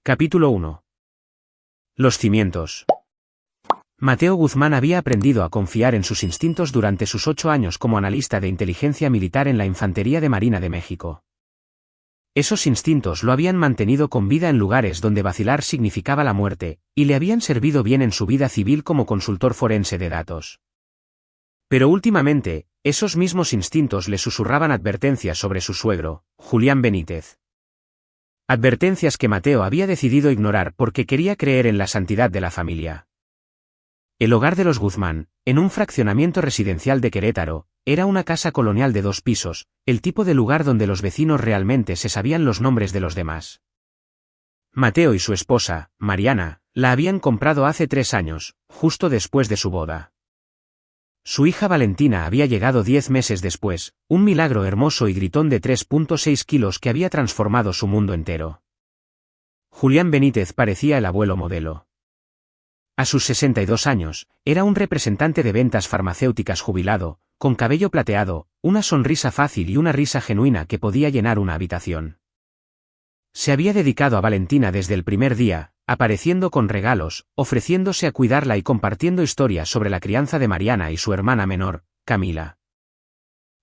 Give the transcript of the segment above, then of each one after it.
Capítulo 1. Los cimientos. Mateo Guzmán había aprendido a confiar en sus instintos durante sus 8 años como analista de inteligencia militar en la Infantería de Marina de México. Esos instintos lo habían mantenido con vida en lugares donde vacilar significaba la muerte, y le habían servido bien en su vida civil como consultor forense de datos. Pero últimamente, esos mismos instintos le susurraban advertencias sobre su suegro, Julián Benítez. Advertencias que Mateo había decidido ignorar porque quería creer en la santidad de la familia. El hogar de los Guzmán, en un fraccionamiento residencial de Querétaro, era una casa colonial de 2 pisos, el tipo de lugar donde los vecinos realmente se sabían los nombres de los demás. Mateo y su esposa, Mariana, la habían comprado hace 3 años, justo después de su boda. Su hija Valentina había llegado 10 meses después, un milagro hermoso y gritón de 3.6 kilos que había transformado su mundo entero. Julián Benítez parecía el abuelo modelo. A sus 62 años, era un representante de ventas farmacéuticas jubilado, con cabello plateado, una sonrisa fácil y una risa genuina que podía llenar una habitación. Se había dedicado a Valentina desde el primer día, apareciendo con regalos, ofreciéndose a cuidarla y compartiendo historias sobre la crianza de Mariana y su hermana menor, Camila.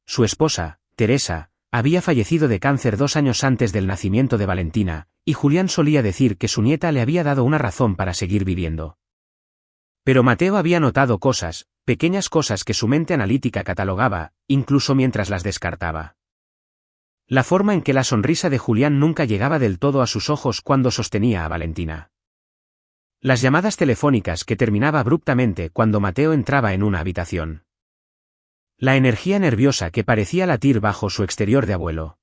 Su esposa, Teresa, había fallecido de cáncer 2 años antes del nacimiento de Valentina, y Julián solía decir que su nieta le había dado una razón para seguir viviendo. Pero Mateo había notado cosas, pequeñas cosas que su mente analítica catalogaba, incluso mientras las descartaba. La forma en que la sonrisa de Julián nunca llegaba del todo a sus ojos cuando sostenía a Valentina. Las llamadas telefónicas que terminaba abruptamente cuando Mateo entraba en una habitación. La energía nerviosa que parecía latir bajo su exterior de abuelo.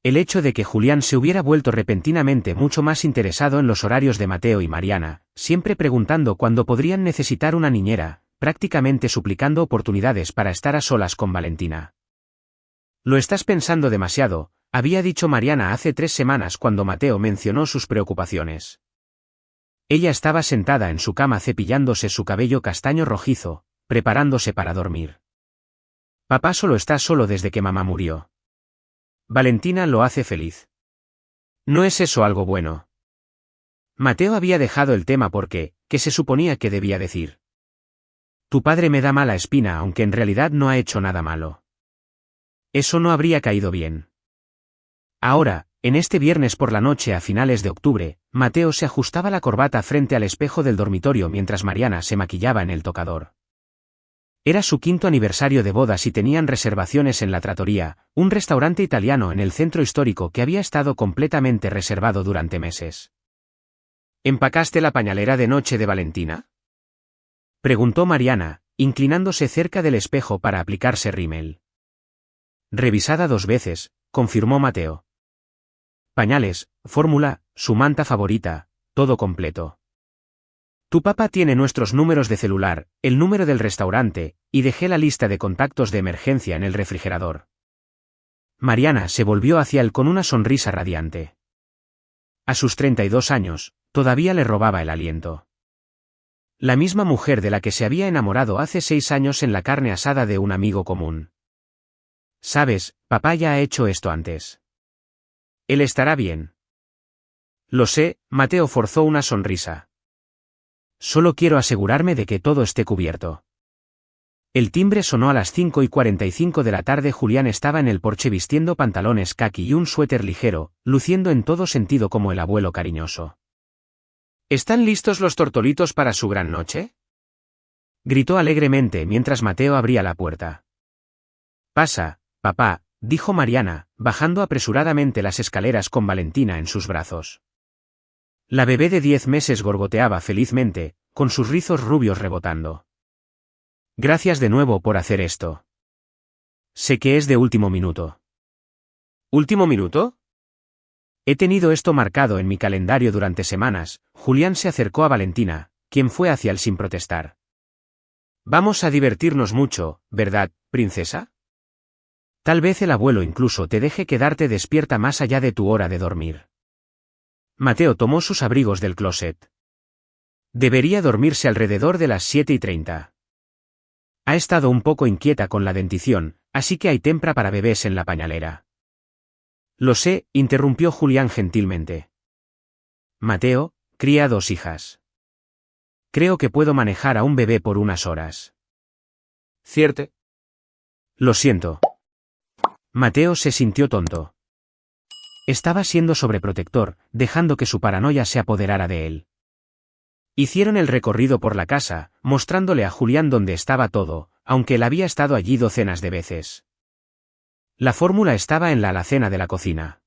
El hecho de que Julián se hubiera vuelto repentinamente mucho más interesado en los horarios de Mateo y Mariana, siempre preguntando cuándo podrían necesitar una niñera, prácticamente suplicando oportunidades para estar a solas con Valentina. «Lo estás pensando demasiado», había dicho Mariana hace 3 semanas cuando Mateo mencionó sus preocupaciones. Ella estaba sentada en su cama cepillándose su cabello castaño rojizo, preparándose para dormir. «Papá solo está solo desde que mamá murió. Valentina lo hace feliz. ¿No es eso algo bueno?» Mateo había dejado el tema porque, ¿qué se suponía que debía decir? «Tu padre me da mala espina aunque en realidad no ha hecho nada malo». Eso no habría caído bien. Ahora, en este viernes por la noche a finales de octubre, Mateo se ajustaba la corbata frente al espejo del dormitorio mientras Mariana se maquillaba en el tocador. Era su 5º aniversario de bodas y tenían reservaciones en La Trattoria, un restaurante italiano en el centro histórico que había estado completamente reservado durante meses. ¿Empacaste la pañalera de noche de Valentina?, preguntó Mariana, inclinándose cerca del espejo para aplicarse rímel. Revisada 2 veces, confirmó Mateo. Pañales, fórmula, su manta favorita, todo completo. Tu papá tiene nuestros números de celular, el número del restaurante, y dejé la lista de contactos de emergencia en el refrigerador. Mariana se volvió hacia él con una sonrisa radiante. A sus 32 años, todavía le robaba el aliento. La misma mujer de la que se había enamorado hace 6 años en la carne asada de un amigo común. Sabes, papá ya ha hecho esto antes. Él estará bien. Lo sé, Mateo forzó una sonrisa. Solo quiero asegurarme de que todo esté cubierto. El timbre sonó a las 5:45 de la tarde. Julián estaba en el porche vistiendo pantalones caqui y un suéter ligero, luciendo en todo sentido como el abuelo cariñoso. ¿Están listos los tortolitos para su gran noche?, gritó alegremente mientras Mateo abría la puerta. Pasa, papá, dijo Mariana, bajando apresuradamente las escaleras con Valentina en sus brazos. La bebé de 10 meses gorgoteaba felizmente, con sus rizos rubios rebotando. Gracias de nuevo por hacer esto. Sé que es de último minuto. ¿Último minuto? He tenido esto marcado en mi calendario durante semanas. Julián se acercó a Valentina, quien fue hacia él sin protestar. Vamos a divertirnos mucho, ¿verdad, princesa? Tal vez el abuelo incluso te deje quedarte despierta más allá de tu hora de dormir. Mateo tomó sus abrigos del closet. Debería dormirse alrededor de las 7:30. Ha estado un poco inquieta con la dentición, así que hay tempra para bebés en la pañalera. Lo sé, interrumpió Julián gentilmente. Mateo, cría 2 hijas. Creo que puedo manejar a un bebé por unas horas. ¿Cierto? Lo siento. Mateo se sintió tonto. Estaba siendo sobreprotector, dejando que su paranoia se apoderara de él. Hicieron el recorrido por la casa, mostrándole a Julián dónde estaba todo, aunque él había estado allí docenas de veces. La fórmula estaba en la alacena de la cocina.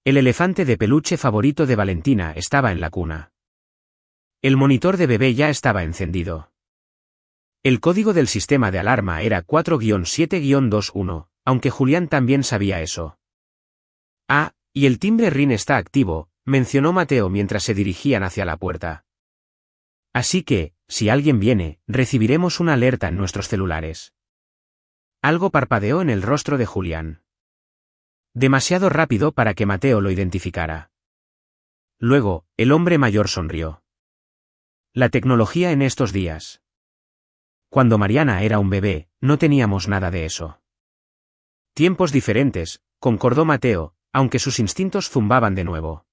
El elefante de peluche favorito de Valentina estaba en la cuna. El monitor de bebé ya estaba encendido. El código del sistema de alarma era 4-7-21, aunque Julián también sabía eso. Ah, y el timbre RIN está activo, mencionó Mateo mientras se dirigían hacia la puerta. Así que, si alguien viene, recibiremos una alerta en nuestros celulares. Algo parpadeó en el rostro de Julián. Demasiado rápido para que Mateo lo identificara. Luego, el hombre mayor sonrió. La tecnología en estos días. Cuando Mariana era un bebé, no teníamos nada de eso. Tiempos diferentes, concordó Mateo, aunque sus instintos zumbaban de nuevo.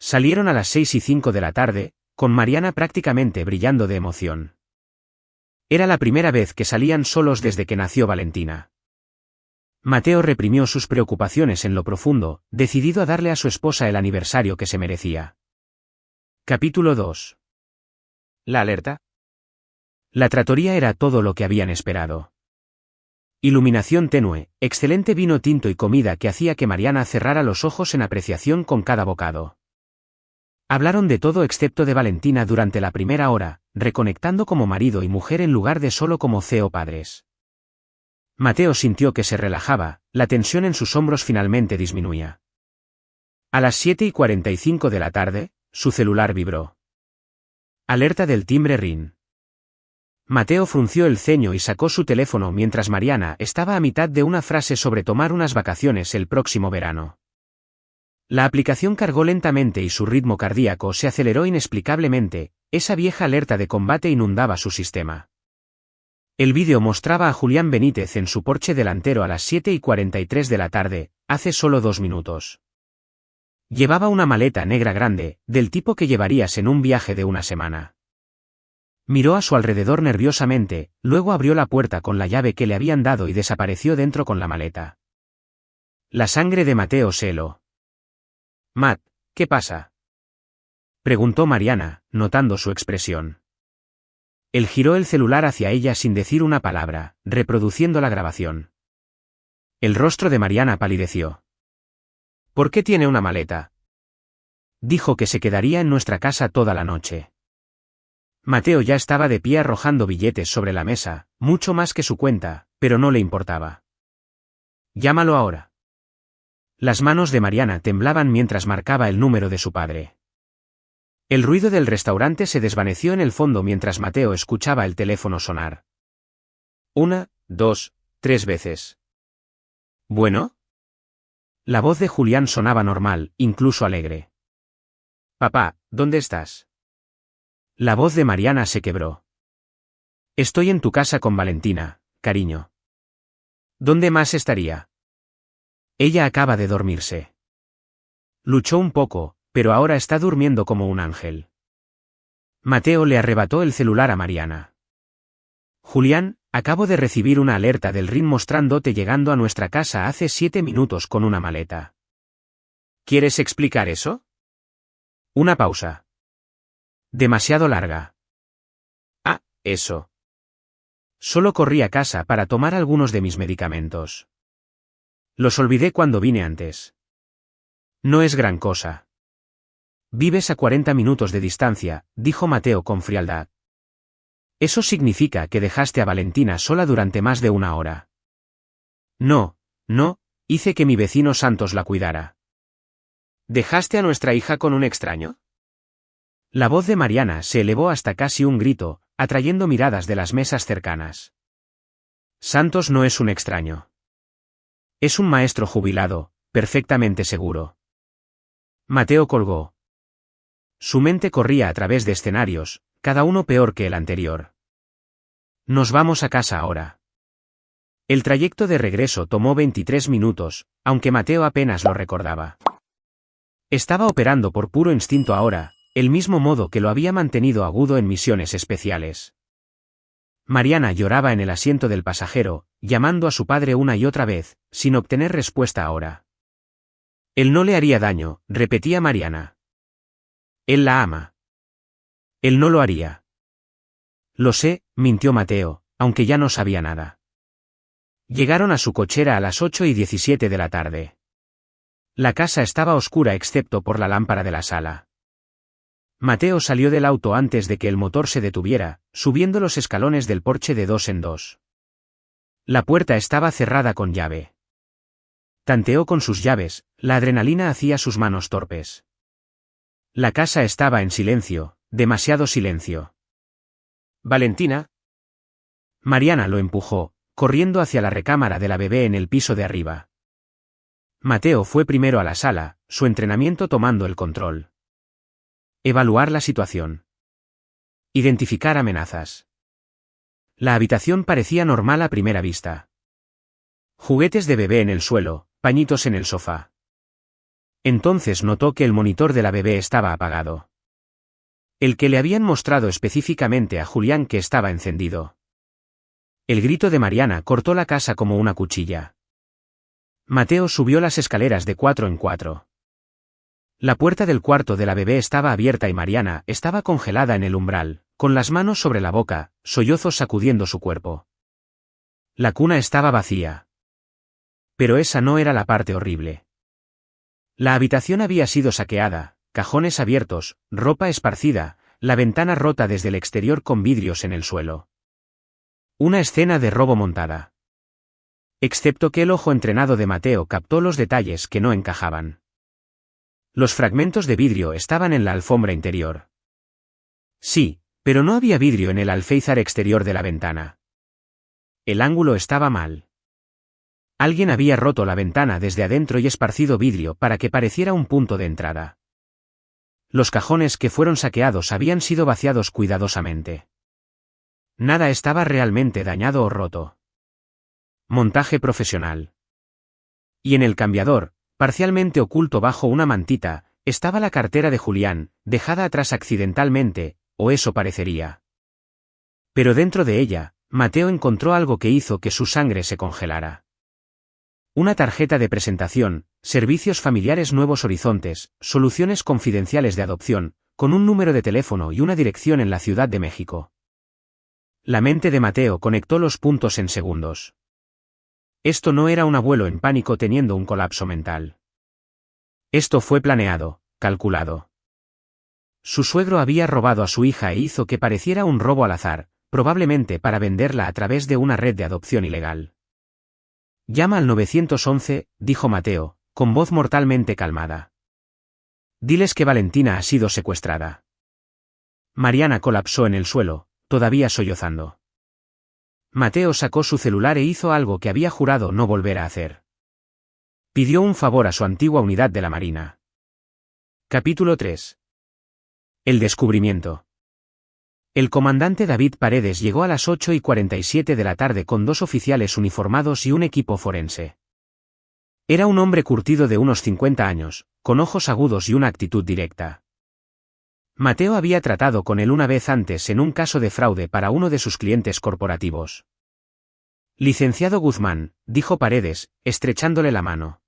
Salieron a las 6:05 de la tarde, con Mariana prácticamente brillando de emoción. Era la primera vez que salían solos desde que nació Valentina. Mateo reprimió sus preocupaciones en lo profundo, decidido a darle a su esposa el aniversario que se merecía. Capítulo 2. ¿La alerta? La trattoria era todo lo que habían esperado. Iluminación tenue, excelente vino tinto y comida que hacía que Mariana cerrara los ojos en apreciación con cada bocado. Hablaron de todo excepto de Valentina durante la primera hora, reconectando como marido y mujer en lugar de solo como CEO padres. Mateo sintió que se relajaba, la tensión en sus hombros finalmente disminuía. A las 7:45 de la tarde, su celular vibró. Alerta del timbre RIN. Mateo frunció el ceño y sacó su teléfono mientras Mariana estaba a mitad de una frase sobre tomar unas vacaciones el próximo verano. La aplicación cargó lentamente y su ritmo cardíaco se aceleró inexplicablemente, esa vieja alerta de combate inundaba su sistema. El vídeo mostraba a Julián Benítez en su porche delantero a las 7:43 de la tarde, hace solo 2 minutos. Llevaba una maleta negra grande, del tipo que llevarías en un viaje de una semana. Miró a su alrededor nerviosamente, luego abrió la puerta con la llave que le habían dado y desapareció dentro con la maleta. La sangre de Mateo se heló. «Matt, ¿qué pasa?», preguntó Mariana, notando su expresión. Él giró el celular hacia ella sin decir una palabra, reproduciendo la grabación. El rostro de Mariana palideció. «¿Por qué tiene una maleta?». «Dijo que se quedaría en nuestra casa toda la noche». Mateo ya estaba de pie arrojando billetes sobre la mesa, mucho más que su cuenta, pero no le importaba. «Llámalo ahora». Las manos de Mariana temblaban mientras marcaba el número de su padre. El ruido del restaurante se desvaneció en el fondo mientras Mateo escuchaba el teléfono sonar. 1, 2, 3 veces. «¿Bueno?». La voz de Julián sonaba normal, incluso alegre. «Papá, ¿dónde estás?». La voz de Mariana se quebró. «Estoy en tu casa con Valentina, cariño». «¿Dónde más estaría?». «Ella acaba de dormirse». Luchó un poco, pero ahora está durmiendo como un ángel. Mateo le arrebató el celular a Mariana. «Julián, acabo de recibir una alerta del RIN mostrándote llegando a nuestra casa hace 7 minutos con una maleta». «¿Quieres explicar eso?». Una pausa. Demasiado larga. «Ah, eso. Solo corrí a casa para tomar algunos de mis medicamentos. Los olvidé cuando vine antes». «No es gran cosa». «Vives a 40 minutos de distancia», dijo Mateo con frialdad. «Eso significa que dejaste a Valentina sola durante más de 1 hora». «No, hice que mi vecino Santos la cuidara». «¿Dejaste a nuestra hija con un extraño?». La voz de Mariana se elevó hasta casi un grito, atrayendo miradas de las mesas cercanas. «Santos no es un extraño. Es un maestro jubilado, perfectamente seguro». Mateo colgó. Su mente corría a través de escenarios, cada uno peor que el anterior. «Nos vamos a casa ahora». El trayecto de regreso tomó 23 minutos, aunque Mateo apenas lo recordaba. Estaba operando por puro instinto ahora, el mismo modo que lo había mantenido agudo en misiones especiales. Mariana lloraba en el asiento del pasajero, llamando a su padre una y otra vez, sin obtener respuesta ahora. Él no le haría daño, repetía Mariana. Él la ama. Él no lo haría. Lo sé, mintió Mateo, aunque ya no sabía nada. Llegaron a su cochera a las 8:17 de la tarde. La casa estaba oscura excepto por la lámpara de la sala. Mateo salió del auto antes de que el motor se detuviera, subiendo los escalones del porche de 2 en 2. La puerta estaba cerrada con llave. Tanteó con sus llaves, la adrenalina hacía sus manos torpes. La casa estaba en silencio, demasiado silencio. «Valentina». Mariana lo empujó, corriendo hacia la recámara de la bebé en el piso de arriba. Mateo fue primero a la sala, su entrenamiento tomando el control. Evaluar la situación. Identificar amenazas. La habitación parecía normal a primera vista. Juguetes de bebé en el suelo, pañitos en el sofá. Entonces notó que el monitor de la bebé estaba apagado. El que le habían mostrado específicamente a Julián que estaba encendido. El grito de Mariana cortó la casa como una cuchilla. Mateo subió las escaleras de 4 en 4. La puerta del cuarto de la bebé estaba abierta y Mariana estaba congelada en el umbral, con las manos sobre la boca, sollozos sacudiendo su cuerpo. La cuna estaba vacía. Pero esa no era la parte horrible. La habitación había sido saqueada, cajones abiertos, ropa esparcida, la ventana rota desde el exterior con vidrios en el suelo. Una escena de robo montada. Excepto que el ojo entrenado de Mateo captó los detalles que no encajaban. Los fragmentos de vidrio estaban en la alfombra interior. Sí, pero no había vidrio en el alféizar exterior de la ventana. El ángulo estaba mal. Alguien había roto la ventana desde adentro y esparcido vidrio para que pareciera un punto de entrada. Los cajones que fueron saqueados habían sido vaciados cuidadosamente. Nada estaba realmente dañado o roto. Montaje profesional. Y en el cambiador, parcialmente oculto bajo una mantita, estaba la cartera de Julián, dejada atrás accidentalmente, o eso parecería. Pero dentro de ella, Mateo encontró algo que hizo que su sangre se congelara. Una tarjeta de presentación, Servicios Familiares Nuevos Horizontes, Soluciones Confidenciales de Adopción, con un número de teléfono y una dirección en la Ciudad de México. La mente de Mateo conectó los puntos en segundos. Esto no era un abuelo en pánico teniendo un colapso mental. Esto fue planeado, calculado. Su suegro había robado a su hija e hizo que pareciera un robo al azar, probablemente para venderla a través de una red de adopción ilegal. Llama al 911, dijo Mateo, con voz mortalmente calmada. Diles que Valentina ha sido secuestrada. Mariana colapsó en el suelo, todavía sollozando. Mateo sacó su celular e hizo algo que había jurado no volver a hacer. Pidió un favor a su antigua unidad de la Marina. Capítulo 3. El descubrimiento. El comandante David Paredes llegó a las 8:47 de la tarde con 2 oficiales uniformados y un equipo forense. Era un hombre curtido de unos 50 años, con ojos agudos y una actitud directa. Mateo había tratado con él una vez antes en un caso de fraude para uno de sus clientes corporativos. Licenciado Guzmán, dijo Paredes, estrechándole la mano.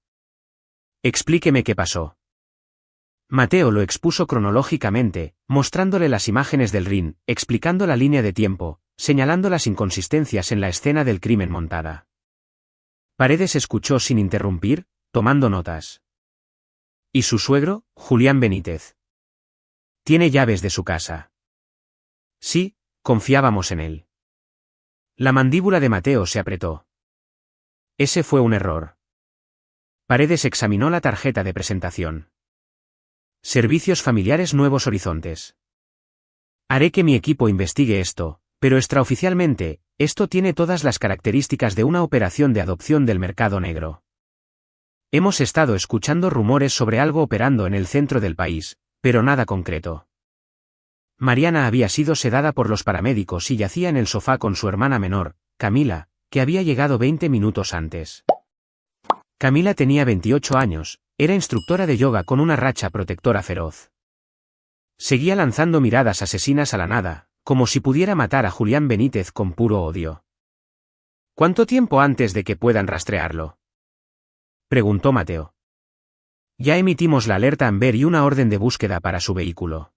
Explíqueme qué pasó. Mateo lo expuso cronológicamente, mostrándole las imágenes del RIN, explicando la línea de tiempo, señalando las inconsistencias en la escena del crimen montada. Paredes escuchó sin interrumpir, tomando notas. ¿Y su suegro, Julián Benítez? Tiene llaves de su casa. Sí, confiábamos en él. La mandíbula de Mateo se apretó. Ese fue un error. Paredes examinó la tarjeta de presentación. Servicios Familiares Nuevos Horizontes. Haré que mi equipo investigue esto, pero extraoficialmente, esto tiene todas las características de una operación de adopción del mercado negro. Hemos estado escuchando rumores sobre algo operando en el centro del país, pero nada concreto. Mariana había sido sedada por los paramédicos y yacía en el sofá con su hermana menor, Camila, que había llegado 20 minutos antes. Camila tenía 28 años, era instructora de yoga con una racha protectora feroz. Seguía lanzando miradas asesinas a la nada, como si pudiera matar a Julián Benítez con puro odio. ¿Cuánto tiempo antes de que puedan rastrearlo?, preguntó Mateo. Ya emitimos la alerta Amber y una orden de búsqueda para su vehículo.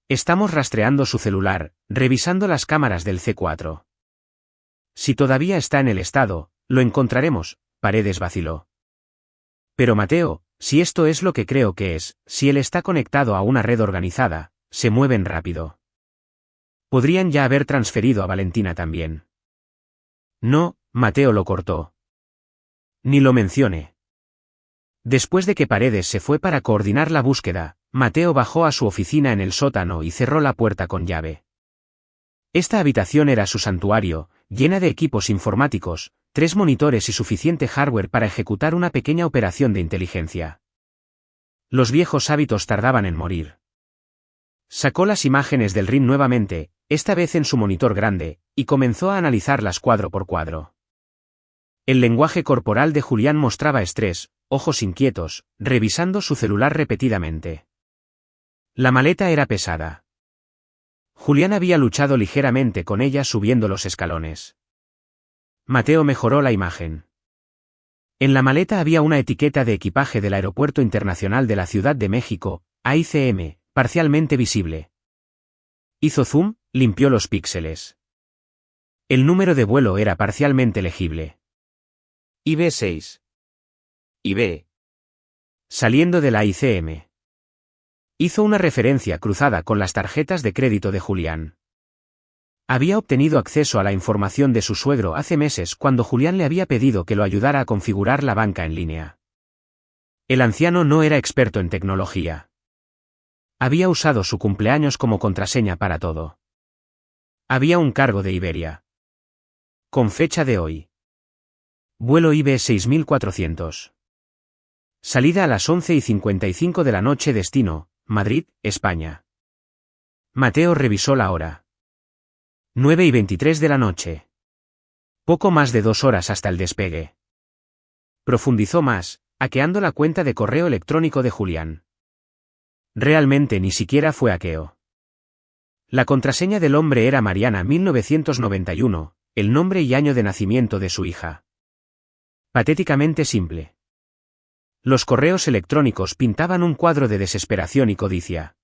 Estamos rastreando su celular, revisando las cámaras del C4. Si todavía está en el estado, lo encontraremos, Paredes vaciló. Pero Mateo, si esto es lo que creo que es, si él está conectado a una red organizada, se mueven rápido. Podrían ya haber transferido a Valentina también. No, Mateo lo cortó. Ni lo mencione. Después de que Paredes se fue para coordinar la búsqueda, Mateo bajó a su oficina en el sótano y cerró la puerta con llave. Esta habitación era su santuario, llena de equipos informáticos, 3 monitores y suficiente hardware para ejecutar una pequeña operación de inteligencia. Los viejos hábitos tardaban en morir. Sacó las imágenes del RIN nuevamente, esta vez en su monitor grande, y comenzó a analizarlas cuadro por cuadro. El lenguaje corporal de Julián mostraba estrés, ojos inquietos, revisando su celular repetidamente. La maleta era pesada. Julián había luchado ligeramente con ella subiendo los escalones. Mateo mejoró la imagen. En la maleta había una etiqueta de equipaje del Aeropuerto Internacional de la Ciudad de México, AICM, parcialmente visible. Hizo zoom, limpió los píxeles. El número de vuelo era parcialmente legible. IB6. IB. Saliendo de la ICM. Hizo una referencia cruzada con las tarjetas de crédito de Julián. Había obtenido acceso a la información de su suegro hace meses cuando Julián le había pedido que lo ayudara a configurar la banca en línea. El anciano no era experto en tecnología. Había usado su cumpleaños como contraseña para todo. Había un cargo de Iberia. Con fecha de hoy. Vuelo IB 6400. Salida a las 11:55 de la noche, destino, Madrid, España. Mateo revisó la hora. 9:23 de la noche. Poco más de 2 horas hasta el despegue. Profundizó más, hackeando la cuenta de correo electrónico de Julián. Realmente ni siquiera fue hackeo. La contraseña del hombre era Mariana 1991, el nombre y año de nacimiento de su hija. Patéticamente simple. Los correos electrónicos pintaban un cuadro de desesperación y codicia.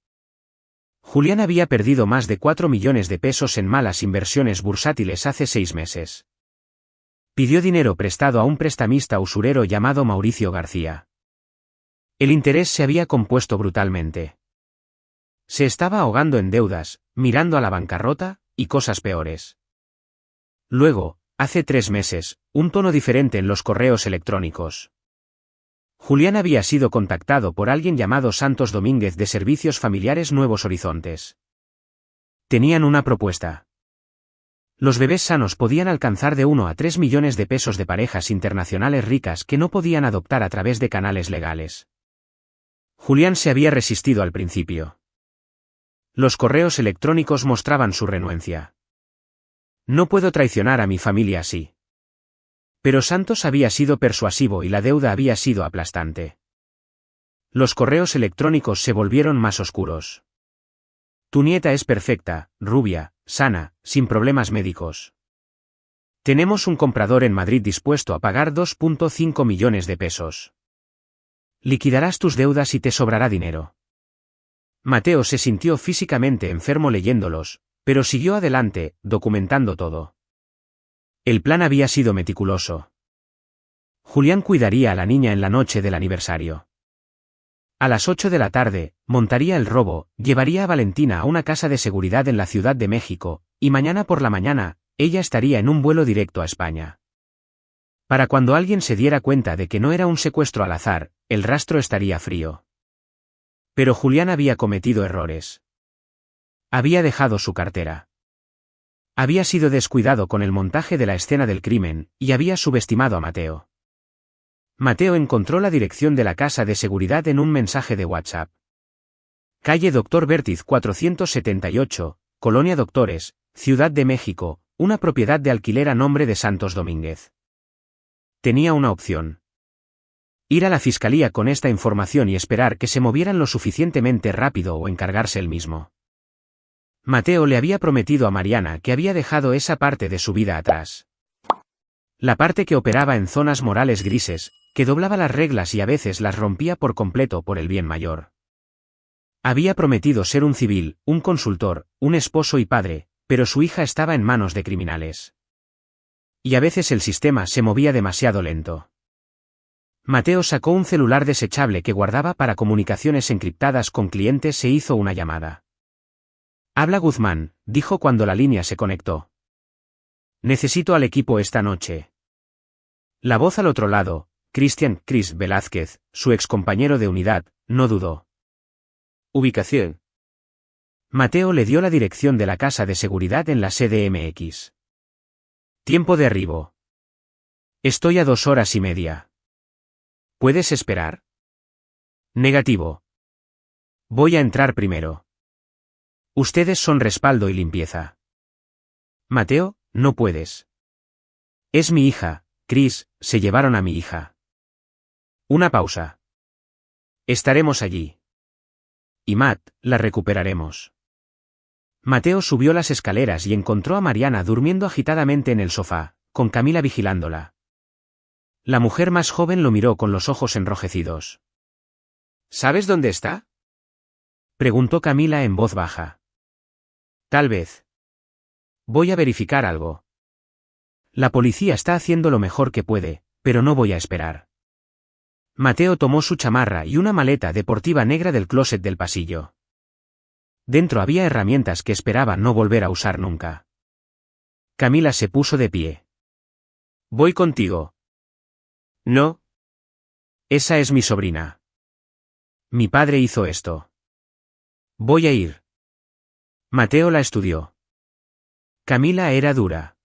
Julián había perdido más de 4 millones de pesos en malas inversiones bursátiles hace 6 meses. Pidió dinero prestado a un prestamista usurero llamado Mauricio García. El interés se había compuesto brutalmente. Se estaba ahogando en deudas, mirando a la bancarrota, y cosas peores. Luego, hace 3 meses, un tono diferente en los correos electrónicos. Julián había sido contactado por alguien llamado Santos Domínguez de Servicios Familiares Nuevos Horizontes. Tenían una propuesta. Los bebés sanos podían alcanzar de 1 a 3 millones de pesos de parejas internacionales ricas que no podían adoptar a través de canales legales. Julián se había resistido al principio. Los correos electrónicos mostraban su renuencia. No puedo traicionar a mi familia así. Pero Santos había sido persuasivo y la deuda había sido aplastante. Los correos electrónicos se volvieron más oscuros. Tu nieta es perfecta, rubia, sana, sin problemas médicos. Tenemos un comprador en Madrid dispuesto a pagar 2.5 millones de pesos. Liquidarás tus deudas y te sobrará dinero. Mateo se sintió físicamente enfermo leyéndolos, pero siguió adelante, documentando todo. El plan había sido meticuloso. Julián cuidaría a la niña en la noche del aniversario. A las 8 de la tarde, montaría el robo, llevaría a Valentina a una casa de seguridad en la Ciudad de México, y mañana por la mañana, ella estaría en un vuelo directo a España. Para cuando alguien se diera cuenta de que no era un secuestro al azar, el rastro estaría frío. Pero Julián había cometido errores. Había dejado su cartera. Había sido descuidado con el montaje de la escena del crimen, y había subestimado a Mateo. Mateo encontró la dirección de la casa de seguridad en un mensaje de WhatsApp. Calle Dr. Vértiz 478, Colonia Doctores, Ciudad de México, una propiedad de alquiler a nombre de Santos Domínguez. Tenía una opción. Ir a la fiscalía con esta información y esperar que se movieran lo suficientemente rápido o encargarse él mismo. Mateo le había prometido a Mariana que había dejado esa parte de su vida atrás. La parte que operaba en zonas morales grises, que doblaba las reglas y a veces las rompía por completo por el bien mayor. Había prometido ser un civil, un consultor, un esposo y padre, pero su hija estaba en manos de criminales. Y a veces el sistema se movía demasiado lento. Mateo sacó un celular desechable que guardaba para comunicaciones encriptadas con clientes e hizo una llamada. «Habla Guzmán», dijo cuando la línea se conectó. «Necesito al equipo esta noche». La voz al otro lado, Chris Velázquez, su excompañero de unidad, no dudó. Ubicación. Mateo le dio la dirección de la casa de seguridad en la CDMX. Tiempo de arribo. Estoy a 2 horas y media. ¿Puedes esperar? Negativo. Voy a entrar primero. Ustedes son respaldo y limpieza. Mateo, no puedes. Es mi hija, Chris, se llevaron a mi hija. Una pausa. Estaremos allí. Y Matt, la recuperaremos. Mateo subió las escaleras y encontró a Mariana durmiendo agitadamente en el sofá, con Camila vigilándola. La mujer más joven lo miró con los ojos enrojecidos. ¿Sabes dónde está?, preguntó Camila en voz baja. Tal vez. Voy a verificar algo. La policía está haciendo lo mejor que puede, pero no voy a esperar. Mateo tomó su chamarra y una maleta deportiva negra del closet del pasillo. Dentro había herramientas que esperaba no volver a usar nunca. Camila se puso de pie. «Voy contigo». «No». «Esa es mi sobrina. Mi padre hizo esto. Voy a ir». Mateo la estudió. Camila era dura.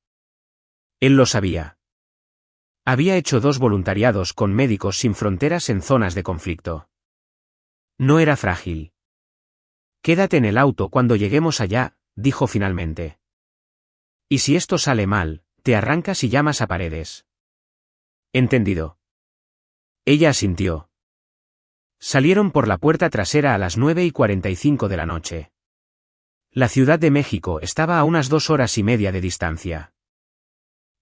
Él lo sabía. Había hecho 2 voluntariados con Médicos Sin Fronteras en zonas de conflicto. No era frágil. «Quédate en el auto cuando lleguemos allá», dijo finalmente. «Y si esto sale mal, te arrancas y llamas a Paredes». «Entendido». Ella asintió. Salieron por la puerta trasera a las 9:45 de la noche. La Ciudad de México estaba a unas 2 horas y media de distancia.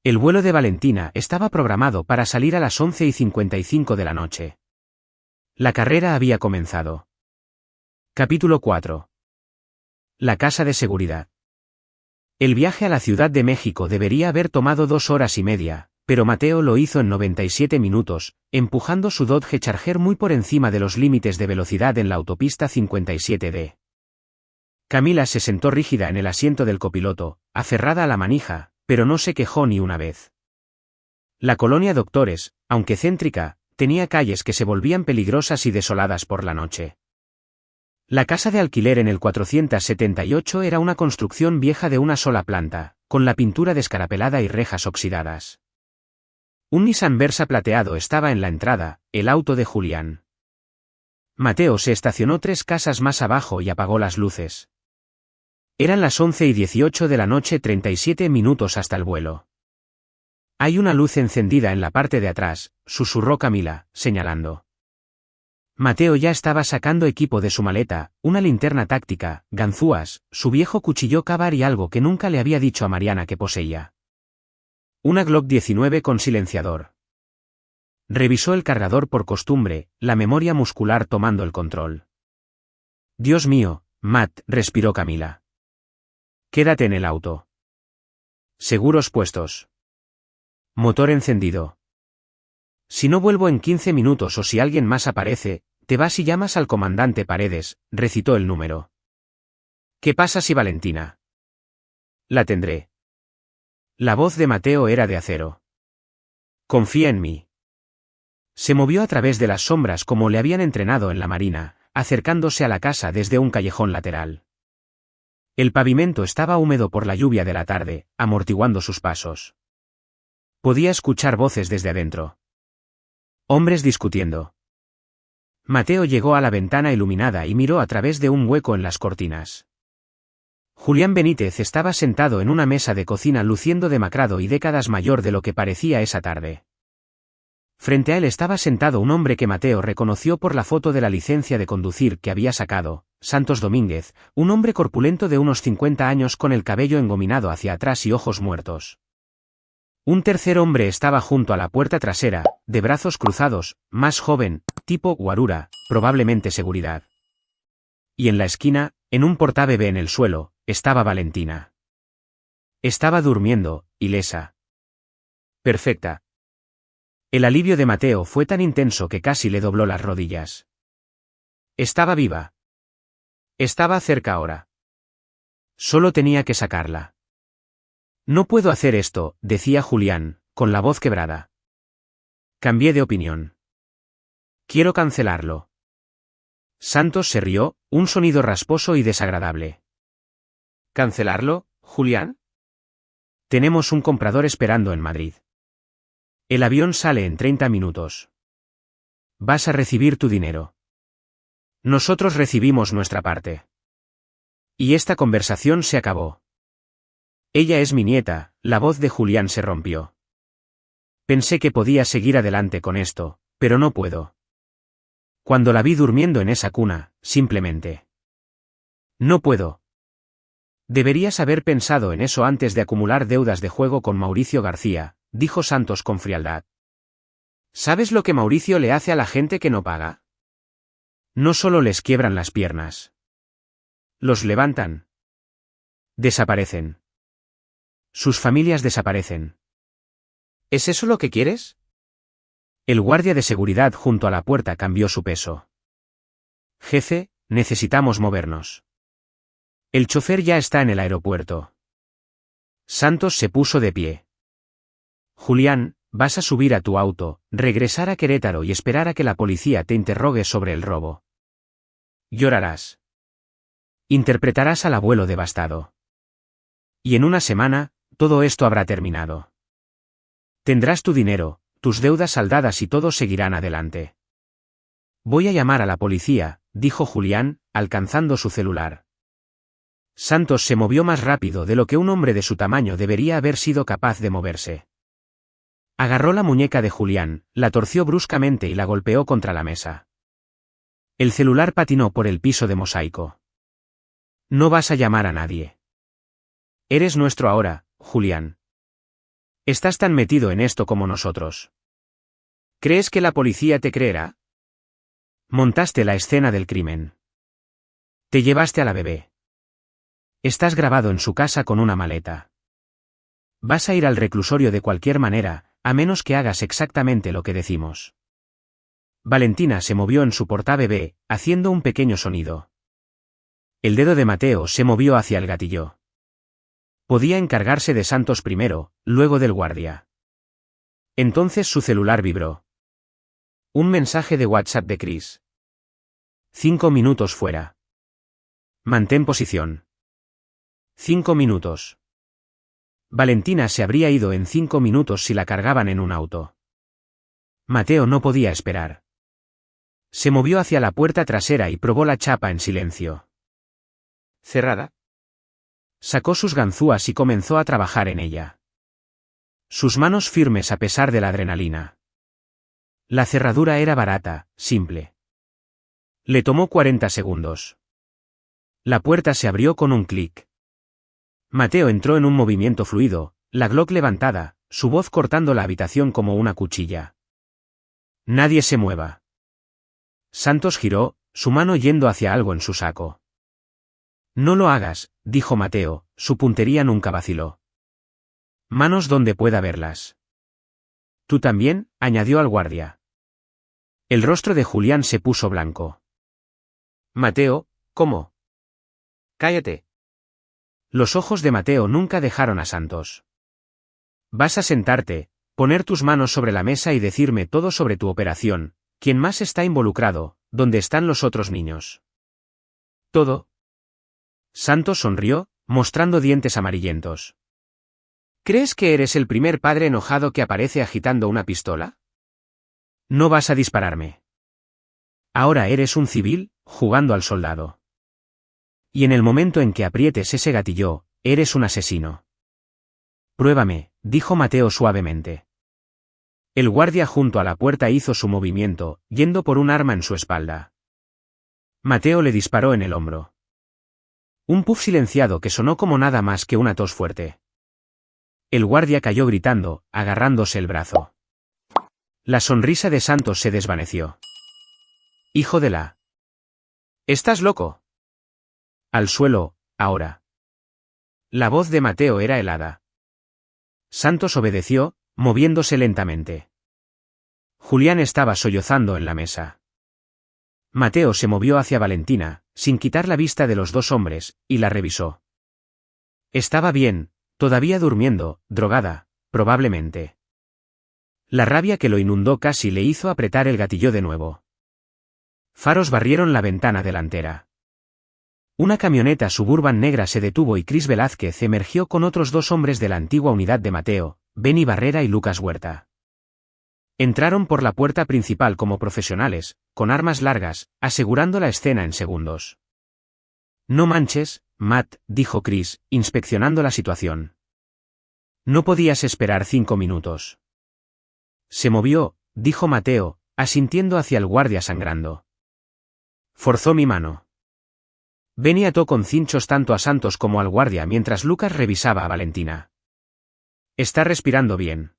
El vuelo de Valentina estaba programado para salir a las 11:55 de la noche. La carrera había comenzado. Capítulo 4. La casa de seguridad. El viaje a la Ciudad de México debería haber tomado 2 horas y media, pero Mateo lo hizo en 97 minutos, empujando su Dodge Charger muy por encima de los límites de velocidad en la autopista 57D. Camila se sentó rígida en el asiento del copiloto, aferrada a la manija, pero no se quejó ni una vez. La colonia Doctores, aunque céntrica, tenía calles que se volvían peligrosas y desoladas por la noche. La casa de alquiler en el 478 era una construcción vieja de una sola planta, con la pintura descarapelada y rejas oxidadas. Un Nissan Versa plateado estaba en la entrada, el auto de Julián. Mateo se estacionó 3 casas más abajo y apagó las luces. Eran las 11:18 de la noche, 37 minutos hasta el vuelo. «Hay una luz encendida en la parte de atrás», susurró Camila, señalando. Mateo ya estaba sacando equipo de su maleta, una linterna táctica, ganzúas, su viejo cuchillo Ka-Bar y algo que nunca le había dicho a Mariana que poseía. Una Glock 19 con silenciador. Revisó el cargador por costumbre, la memoria muscular tomando el control. «Dios mío, Matt», respiró Camila. «Quédate en el auto. Seguros puestos. Motor encendido. Si no vuelvo en 15 minutos o si alguien más aparece, te vas y llamas al comandante Paredes», recitó el número. «¿Qué pasa si Valentina?» «La tendré». La voz de Mateo era de acero. «Confía en mí». Se movió a través de las sombras como le habían entrenado en la marina, acercándose a la casa desde un callejón lateral. El pavimento estaba húmedo por la lluvia de la tarde, amortiguando sus pasos. Podía escuchar voces desde adentro. Hombres discutiendo. Mateo llegó a la ventana iluminada y miró a través de un hueco en las cortinas. Julián Benítez estaba sentado en una mesa de cocina luciendo demacrado y décadas mayor de lo que parecía esa tarde. Frente a él estaba sentado un hombre que Mateo reconoció por la foto de la licencia de conducir que había sacado, Santos Domínguez, un hombre corpulento de unos 50 años con el cabello engominado hacia atrás y ojos muertos. Un tercer hombre estaba junto a la puerta trasera, de brazos cruzados, más joven, tipo guarura, probablemente seguridad. Y en la esquina, en un portabebé en el suelo, estaba Valentina. Estaba durmiendo, ilesa. Perfecta. El alivio de Mateo fue tan intenso que casi le dobló las rodillas. Estaba viva. Estaba cerca ahora. Solo tenía que sacarla. No puedo hacer esto, decía Julián, con la voz quebrada. Cambié de opinión. Quiero cancelarlo. Santos se rió, un sonido rasposo y desagradable. ¿Cancelarlo, Julián? Tenemos un comprador esperando en Madrid. El avión sale en 30 minutos. Vas a recibir tu dinero. Nosotros recibimos nuestra parte. Y esta conversación se acabó. Ella es mi nieta, la voz de Julián se rompió. Pensé que podía seguir adelante con esto, pero no puedo. Cuando la vi durmiendo en esa cuna, simplemente. No puedo. Deberías haber pensado en eso antes de acumular deudas de juego con Mauricio García, dijo Santos con frialdad. ¿Sabes lo que Mauricio le hace a la gente que no paga? No solo les quiebran las piernas. Los levantan. Desaparecen. Sus familias desaparecen. ¿Es eso lo que quieres? El guardia de seguridad junto a la puerta cambió su peso. Jefe, necesitamos movernos. El chofer ya está en el aeropuerto. Santos se puso de pie. Julián, vas a subir a tu auto, regresar a Querétaro y esperar a que la policía te interrogue sobre el robo. Llorarás. Interpretarás al abuelo devastado. Y en una semana, todo esto habrá terminado. Tendrás tu dinero, tus deudas saldadas y todos seguirán adelante. Voy a llamar a la policía, dijo Julián, alcanzando su celular. Santos se movió más rápido de lo que un hombre de su tamaño debería haber sido capaz de moverse. Agarró la muñeca de Julián, la torció bruscamente y la golpeó contra la mesa. El celular patinó por el piso de mosaico. No vas a llamar a nadie. Eres nuestro ahora, Julián. Estás tan metido en esto como nosotros. ¿Crees que la policía te creerá? Montaste la escena del crimen. Te llevaste a la bebé. Estás grabado en su casa con una maleta. Vas a ir al reclusorio de cualquier manera, a menos que hagas exactamente lo que decimos. Valentina se movió en su portabebé, haciendo un pequeño sonido. El dedo de Mateo se movió hacia el gatillo. Podía encargarse de Santos primero, luego del guardia. Entonces su celular vibró. Un mensaje de WhatsApp de Chris. 5 minutos fuera. Mantén posición. 5 minutos. Valentina se habría ido en 5 minutos si la cargaban en un auto. Mateo no podía esperar. Se movió hacia la puerta trasera y probó la chapa en silencio. ¿Cerrada? Sacó sus ganzúas y comenzó a trabajar en ella. Sus manos firmes a pesar de la adrenalina. La cerradura era barata, simple. Le tomó 40 segundos. La puerta se abrió con un clic. Mateo entró en un movimiento fluido, la Glock levantada, su voz cortando la habitación como una cuchilla. Nadie se mueva. Santos giró, su mano yendo hacia algo en su saco. No lo hagas, dijo Mateo, su puntería nunca vaciló. Manos donde pueda verlas. Tú también, añadió al guardia. El rostro de Julián se puso blanco. Mateo, ¿cómo? Cállate. Los ojos de Mateo nunca dejaron a Santos. Vas a sentarte, poner tus manos sobre la mesa y decirme todo sobre tu operación, quién más está involucrado, dónde están los otros niños. Todo. Santos sonrió, mostrando dientes amarillentos. ¿Crees que eres el primer padre enojado que aparece agitando una pistola? No vas a dispararme. Ahora eres un civil, jugando al soldado. Y en el momento en que aprietes ese gatillo, eres un asesino. Pruébame, dijo Mateo suavemente. El guardia junto a la puerta hizo su movimiento, yendo por un arma en su espalda. Mateo le disparó en el hombro. Un puff silenciado que sonó como nada más que una tos fuerte. El guardia cayó gritando, agarrándose el brazo. La sonrisa de Santos se desvaneció. Hijo de la... ¿Estás loco? Al suelo, ahora. La voz de Mateo era helada. Santos obedeció, moviéndose lentamente. Julián estaba sollozando en la mesa. Mateo se movió hacia Valentina, sin quitar la vista de los dos hombres, y la revisó. Estaba bien, todavía durmiendo, drogada, probablemente. La rabia que lo inundó casi le hizo apretar el gatillo de nuevo. Faros barrieron la ventana delantera. Una camioneta Suburban negra se detuvo y Cris Velázquez emergió con otros dos hombres de la antigua unidad de Mateo, Benny Barrera y Lucas Huerta. Entraron por la puerta principal como profesionales, con armas largas, asegurando la escena en segundos. No manches, Matt, dijo Cris, inspeccionando la situación. No podías esperar 5 minutos. Se movió, dijo Mateo, asintiendo hacia el guardia sangrando. Forzó mi mano. Benny ató con cinchos tanto a Santos como al guardia mientras Lucas revisaba a Valentina. Está respirando bien.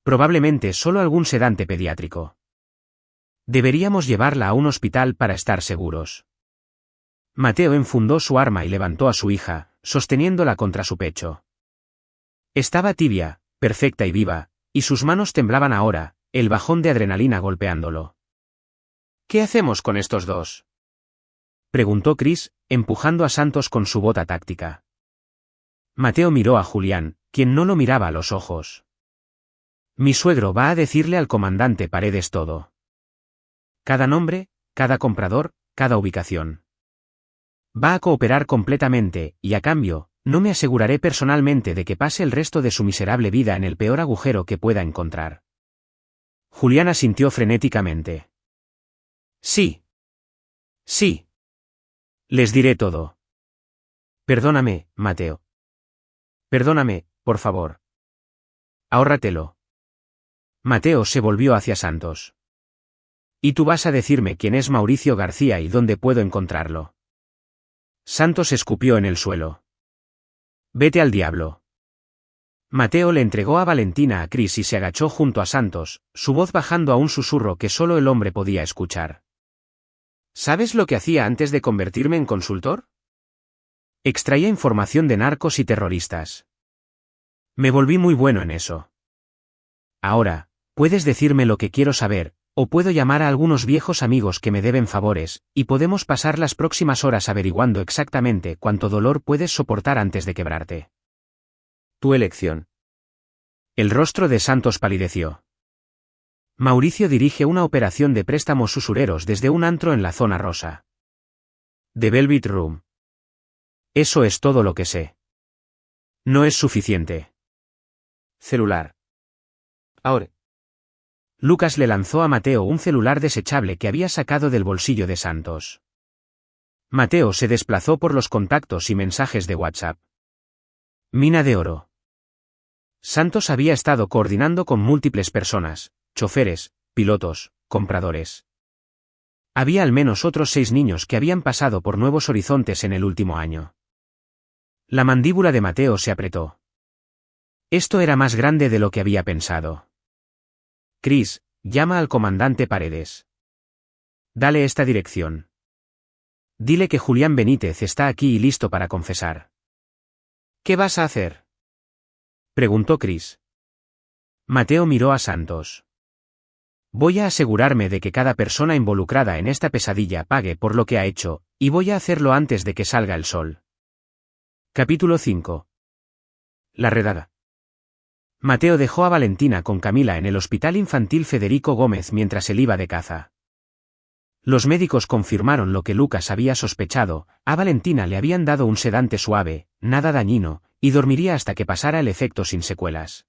Probablemente solo algún sedante pediátrico. Deberíamos llevarla a un hospital para estar seguros. Mateo enfundó su arma y levantó a su hija, sosteniéndola contra su pecho. Estaba tibia, perfecta y viva, y sus manos temblaban ahora, el bajón de adrenalina golpeándolo. ¿Qué hacemos con estos dos?, preguntó Cris, empujando a Santos con su bota táctica. Mateo miró a Julián, quien no lo miraba a los ojos. Mi suegro va a decirle al comandante Paredes todo. Cada nombre, cada comprador, cada ubicación. Va a cooperar completamente, y a cambio, no me aseguraré personalmente de que pase el resto de su miserable vida en el peor agujero que pueda encontrar. Julián asintió frenéticamente. Sí. Sí. Les diré todo. Perdóname, Mateo. Perdóname, por favor. Ahórratelo. Mateo se volvió hacia Santos. Y tú vas a decirme quién es Mauricio García y dónde puedo encontrarlo. Santos escupió en el suelo. Vete al diablo. Mateo le entregó a Valentina a Cris y se agachó junto a Santos, su voz bajando a un susurro que solo el hombre podía escuchar. ¿Sabes lo que hacía antes de convertirme en consultor? Extraía información de narcos y terroristas. Me volví muy bueno en eso. Ahora, puedes decirme lo que quiero saber, o puedo llamar a algunos viejos amigos que me deben favores, y podemos pasar las próximas horas averiguando exactamente cuánto dolor puedes soportar antes de quebrarte. Tu elección. El rostro de Santos palideció. Mauricio dirige una operación de préstamos usureros desde un antro en la zona rosa. The Velvet Room. Eso es todo lo que sé. No es suficiente. Celular. Ahora. Lucas le lanzó a Mateo un celular desechable que había sacado del bolsillo de Santos. Mateo se desplazó por los contactos y mensajes de WhatsApp. Mina de oro. Santos había estado coordinando con múltiples personas, choferes, pilotos, compradores. Había al menos otros 6 niños que habían pasado por nuevos horizontes en el último año. La mandíbula de Mateo se apretó. Esto era más grande de lo que había pensado. Cris, llama al comandante Paredes. Dale esta dirección. Dile que Julián Benítez está aquí y listo para confesar. ¿Qué vas a hacer?, preguntó Cris. Mateo miró a Santos. Voy a asegurarme de que cada persona involucrada en esta pesadilla pague por lo que ha hecho, y voy a hacerlo antes de que salga el sol. Capítulo 5. La redada. Mateo dejó a Valentina con Camila en el Hospital Infantil Federico Gómez mientras él iba de caza. Los médicos confirmaron lo que Lucas había sospechado, a Valentina le habían dado un sedante suave, nada dañino, y dormiría hasta que pasara el efecto sin secuelas.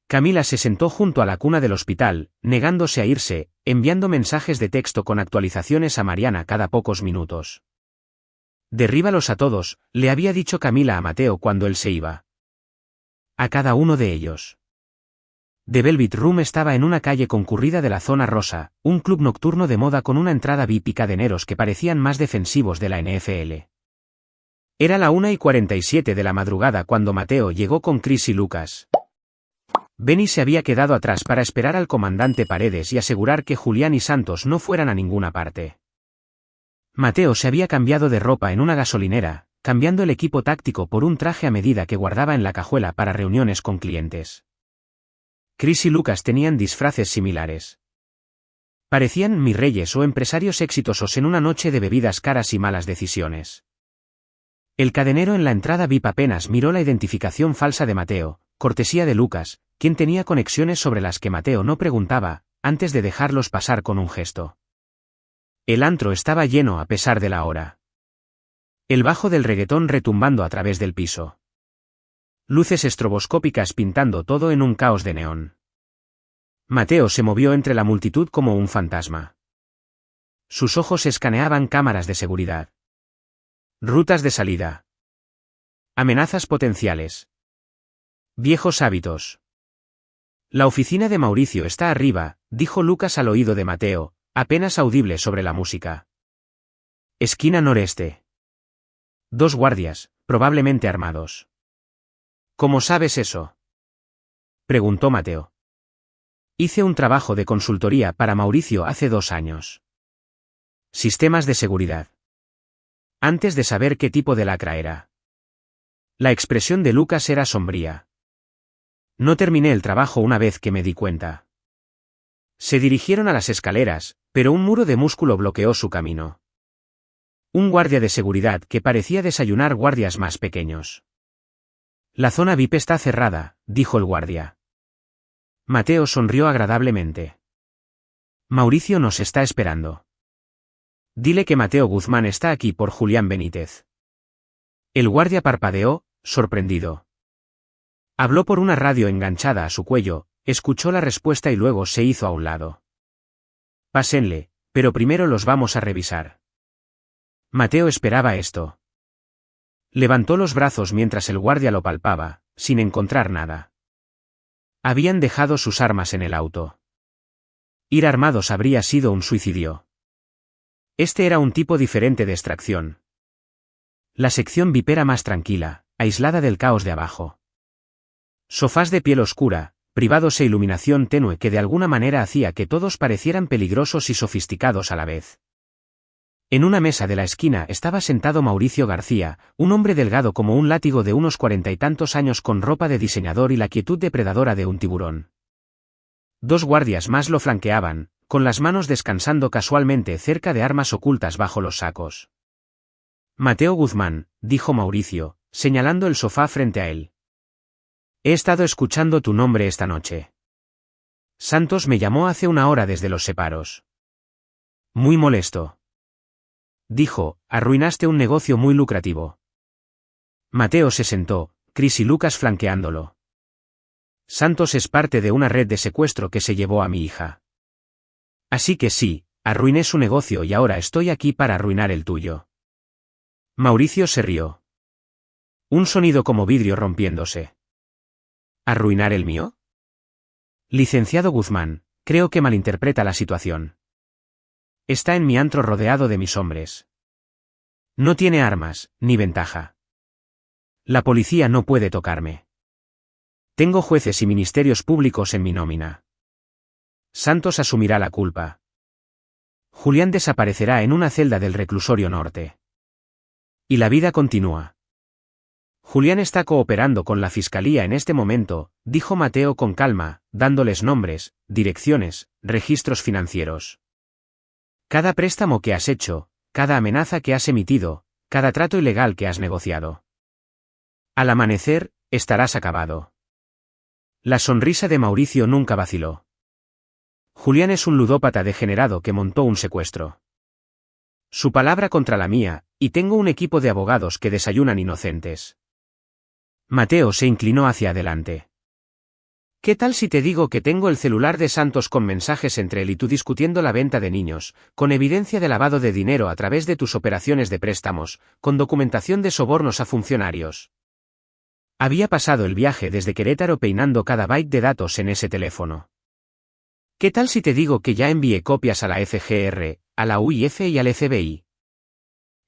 Camila se sentó junto a la cuna del hospital, negándose a irse, enviando mensajes de texto con actualizaciones a Mariana cada pocos minutos. Derríbalos a todos, le había dicho Camila a Mateo cuando él se iba. A cada uno de ellos. The Velvet Room estaba en una calle concurrida de la zona rosa, un club nocturno de moda con una entrada VIP y cadeneros que parecían más defensivos de la NFL. Era la 1:47 de la madrugada cuando Mateo llegó con Chris y Lucas. Benny se había quedado atrás para esperar al comandante Paredes y asegurar que Julián y Santos no fueran a ninguna parte. Mateo se había cambiado de ropa en una gasolinera, cambiando el equipo táctico por un traje a medida que guardaba en la cajuela para reuniones con clientes. Chris y Lucas tenían disfraces similares. Parecían mis reyes o empresarios exitosos en una noche de bebidas caras y malas decisiones. El cadenero en la entrada VIP apenas miró la identificación falsa de Mateo, cortesía de Lucas, quien tenía conexiones sobre las que Mateo no preguntaba, antes de dejarlos pasar con un gesto. El antro estaba lleno a pesar de la hora. El bajo del reggaetón retumbando a través del piso. Luces estroboscópicas pintando todo en un caos de neón. Mateo se movió entre la multitud como un fantasma. Sus ojos escaneaban cámaras de seguridad. Rutas de salida. Amenazas potenciales. Viejos hábitos. La oficina de Mauricio está arriba, dijo Lucas al oído de Mateo, apenas audible sobre la música. Esquina noreste. 2 guardias, probablemente armados. ¿Cómo sabes eso?, preguntó Mateo. Hice un trabajo de consultoría para Mauricio hace 2 años. Sistemas de seguridad. Antes de saber qué tipo de lacra era. La expresión de Lucas era sombría. No terminé el trabajo una vez que me di cuenta. Se dirigieron a las escaleras, pero un muro de músculo bloqueó su camino. Un guardia de seguridad que parecía desayunar guardias más pequeños. La zona VIP está cerrada, dijo el guardia. Mateo sonrió agradablemente. Mauricio nos está esperando. Dile que Mateo Guzmán está aquí por Julián Benítez. El guardia parpadeó, sorprendido. Habló por una radio enganchada a su cuello, escuchó la respuesta y luego se hizo a un lado. Pásenle, pero primero los vamos a revisar. Mateo esperaba esto. Levantó los brazos mientras el guardia lo palpaba, sin encontrar nada. Habían dejado sus armas en el auto. Ir armados habría sido un suicidio. Este era un tipo diferente de extracción. La sección VIP era más tranquila, aislada del caos de abajo. Sofás de piel oscura, privados e iluminación tenue que de alguna manera hacía que todos parecieran peligrosos y sofisticados a la vez. En una mesa de la esquina estaba sentado Mauricio García, un hombre delgado como un látigo de unos 40 y tantos años con ropa de diseñador y la quietud depredadora de un tiburón. 2 guardias más lo flanqueaban, con las manos descansando casualmente cerca de armas ocultas bajo los sacos. Mateo Guzmán, dijo Mauricio, señalando el sofá frente a él. He estado escuchando tu nombre esta noche. Santos me llamó hace una hora desde los separos. Muy molesto. Dijo, arruinaste un negocio muy lucrativo. Mateo se sentó, Chris y Lucas flanqueándolo. Santos es parte de una red de secuestro que se llevó a mi hija. Así que sí, arruiné su negocio y ahora estoy aquí para arruinar el tuyo. Mauricio se rió. Un sonido como vidrio rompiéndose. ¿Arruinar el mío? Licenciado Guzmán, creo que malinterpreta la situación. Está en mi antro rodeado de mis hombres. No tiene armas, ni ventaja. La policía no puede tocarme. Tengo jueces y ministerios públicos en mi nómina. Santos asumirá la culpa. Julián desaparecerá en una celda del reclusorio norte. Y la vida continúa. Julián está cooperando con la fiscalía en este momento, dijo Mateo con calma, dándoles nombres, direcciones, registros financieros. Cada préstamo que has hecho, cada amenaza que has emitido, cada trato ilegal que has negociado. Al amanecer, estarás acabado. La sonrisa de Mauricio nunca vaciló. Julián es un ludópata degenerado que montó un secuestro. Su palabra contra la mía, y tengo un equipo de abogados que desayunan inocentes. Mateo se inclinó hacia adelante. ¿Qué tal si te digo que tengo el celular de Santos con mensajes entre él y tú discutiendo la venta de niños, con evidencia de lavado de dinero a través de tus operaciones de préstamos, con documentación de sobornos a funcionarios? Había pasado el viaje desde Querétaro peinando cada byte de datos en ese teléfono. ¿Qué tal si te digo que ya envié copias a la FGR, a la UIF y al FBI?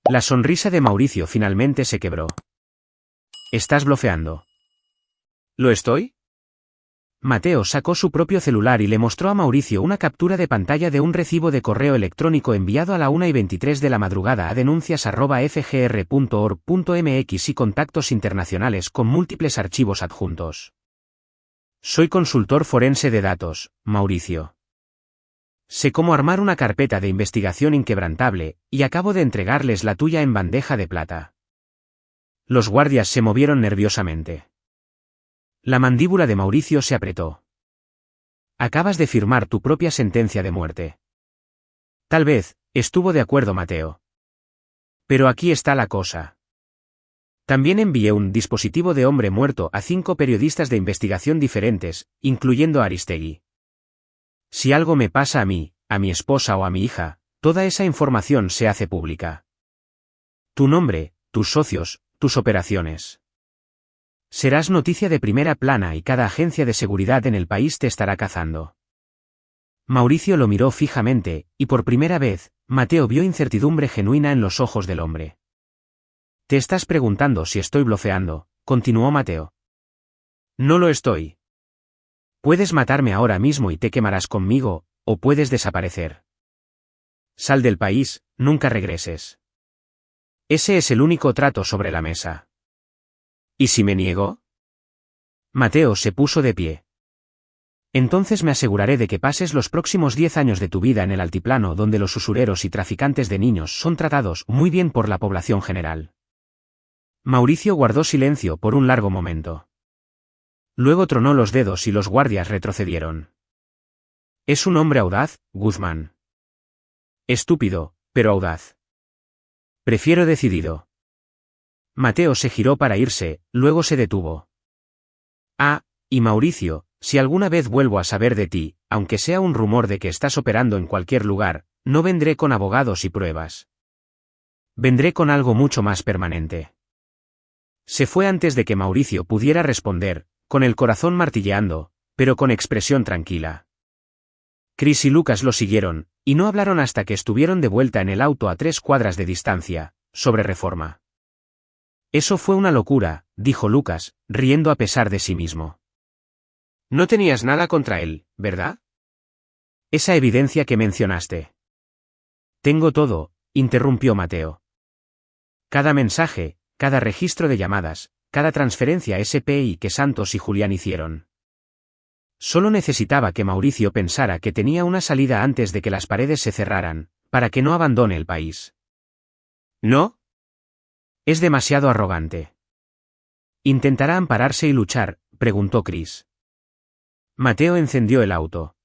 La sonrisa de Mauricio finalmente se quebró. ¿Estás blofeando? ¿Lo estoy? Mateo sacó su propio celular y le mostró a Mauricio una captura de pantalla de un recibo de correo electrónico enviado a la 1:23 de la madrugada a denuncias@fgr.org.mx y contactos internacionales con múltiples archivos adjuntos. Soy consultor forense de datos, Mauricio. Sé cómo armar una carpeta de investigación inquebrantable, y acabo de entregarles la tuya en bandeja de plata. Los guardias se movieron nerviosamente. La mandíbula de Mauricio se apretó. Acabas de firmar tu propia sentencia de muerte. Tal vez, estuvo de acuerdo Mateo. Pero aquí está la cosa. También envié un dispositivo de hombre muerto a 5 periodistas de investigación diferentes, incluyendo a Aristegui. Si algo me pasa a mí, a mi esposa o a mi hija, toda esa información se hace pública. Tu nombre, tus socios, tus operaciones. Serás noticia de primera plana y cada agencia de seguridad en el país te estará cazando. Mauricio lo miró fijamente, y por primera vez, Mateo vio incertidumbre genuina en los ojos del hombre. Te estás preguntando si estoy blofeando, continuó Mateo. No lo estoy. Puedes matarme ahora mismo y te quemarás conmigo, o puedes desaparecer. Sal del país, nunca regreses. Ese es el único trato sobre la mesa. ¿Y si me niego? Mateo se puso de pie. Entonces me aseguraré de que pases los próximos 10 años de tu vida en el altiplano donde los usureros y traficantes de niños son tratados muy bien por la población general. Mauricio guardó silencio por un largo momento. Luego tronó los dedos y los guardias retrocedieron. Es un hombre audaz, Guzmán. Estúpido, pero audaz. Prefiero decidido. Mateo se giró para irse, luego se detuvo. Ah, y Mauricio, si alguna vez vuelvo a saber de ti, aunque sea un rumor de que estás operando en cualquier lugar, no vendré con abogados y pruebas. Vendré con algo mucho más permanente. Se fue antes de que Mauricio pudiera responder, con el corazón martilleando, pero con expresión tranquila. Chris y Lucas lo siguieron, y no hablaron hasta que estuvieron de vuelta en el auto a 3 cuadras de distancia, sobre Reforma. Eso fue una locura, dijo Lucas, riendo a pesar de sí mismo. No tenías nada contra él, ¿verdad? Esa evidencia que mencionaste. Tengo todo, interrumpió Mateo. Cada mensaje, cada registro de llamadas, cada transferencia SPI que Santos y Julián hicieron. Solo necesitaba que Mauricio pensara que tenía una salida antes de que las paredes se cerraran, para que no abandone el país. ¿No? Es demasiado arrogante. ¿Intentará ampararse y luchar?, preguntó Chris. Mateo encendió el auto.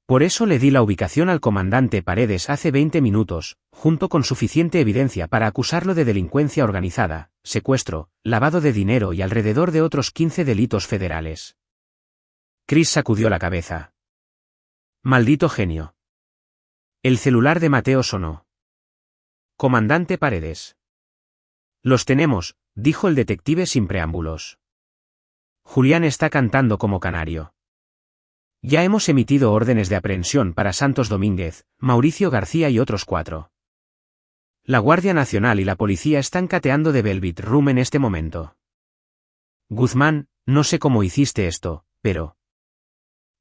Por eso le di la ubicación al comandante Paredes hace 20 minutos, junto con suficiente evidencia para acusarlo de delincuencia organizada, secuestro, lavado de dinero y alrededor de otros 15 delitos federales. Chris sacudió la cabeza. Maldito genio. El celular de Mateo sonó. Comandante Paredes. Los tenemos, dijo el detective sin preámbulos. Julián está cantando como canario. Ya hemos emitido órdenes de aprehensión para Santos Domínguez, Mauricio García y otros 4. La Guardia Nacional y la policía están cateando de Velvet Room en este momento. Guzmán, no sé cómo hiciste esto, pero...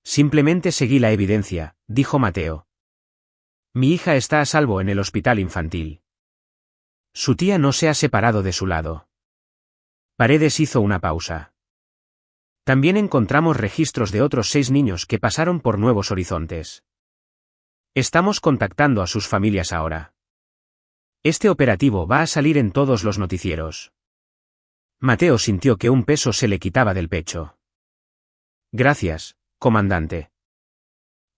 Simplemente seguí la evidencia, dijo Mateo. Mi hija está a salvo en el hospital infantil. Su tía no se ha separado de su lado. Paredes hizo una pausa. También encontramos registros de otros 6 niños que pasaron por Nuevos Horizontes. Estamos contactando a sus familias ahora. Este operativo va a salir en todos los noticieros. Mateo sintió que un peso se le quitaba del pecho. Gracias, comandante.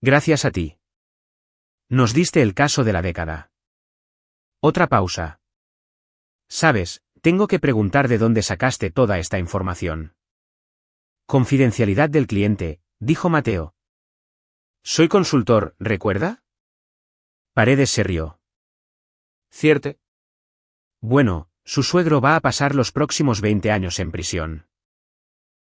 Gracias a ti. Nos diste el caso de la década. Otra pausa. Sabes, tengo que preguntar de dónde sacaste toda esta información. Confidencialidad del cliente, dijo Mateo. Soy consultor, ¿recuerda? Paredes se rió. ¿Cierto? Bueno, su suegro va a pasar los próximos 20 años en prisión.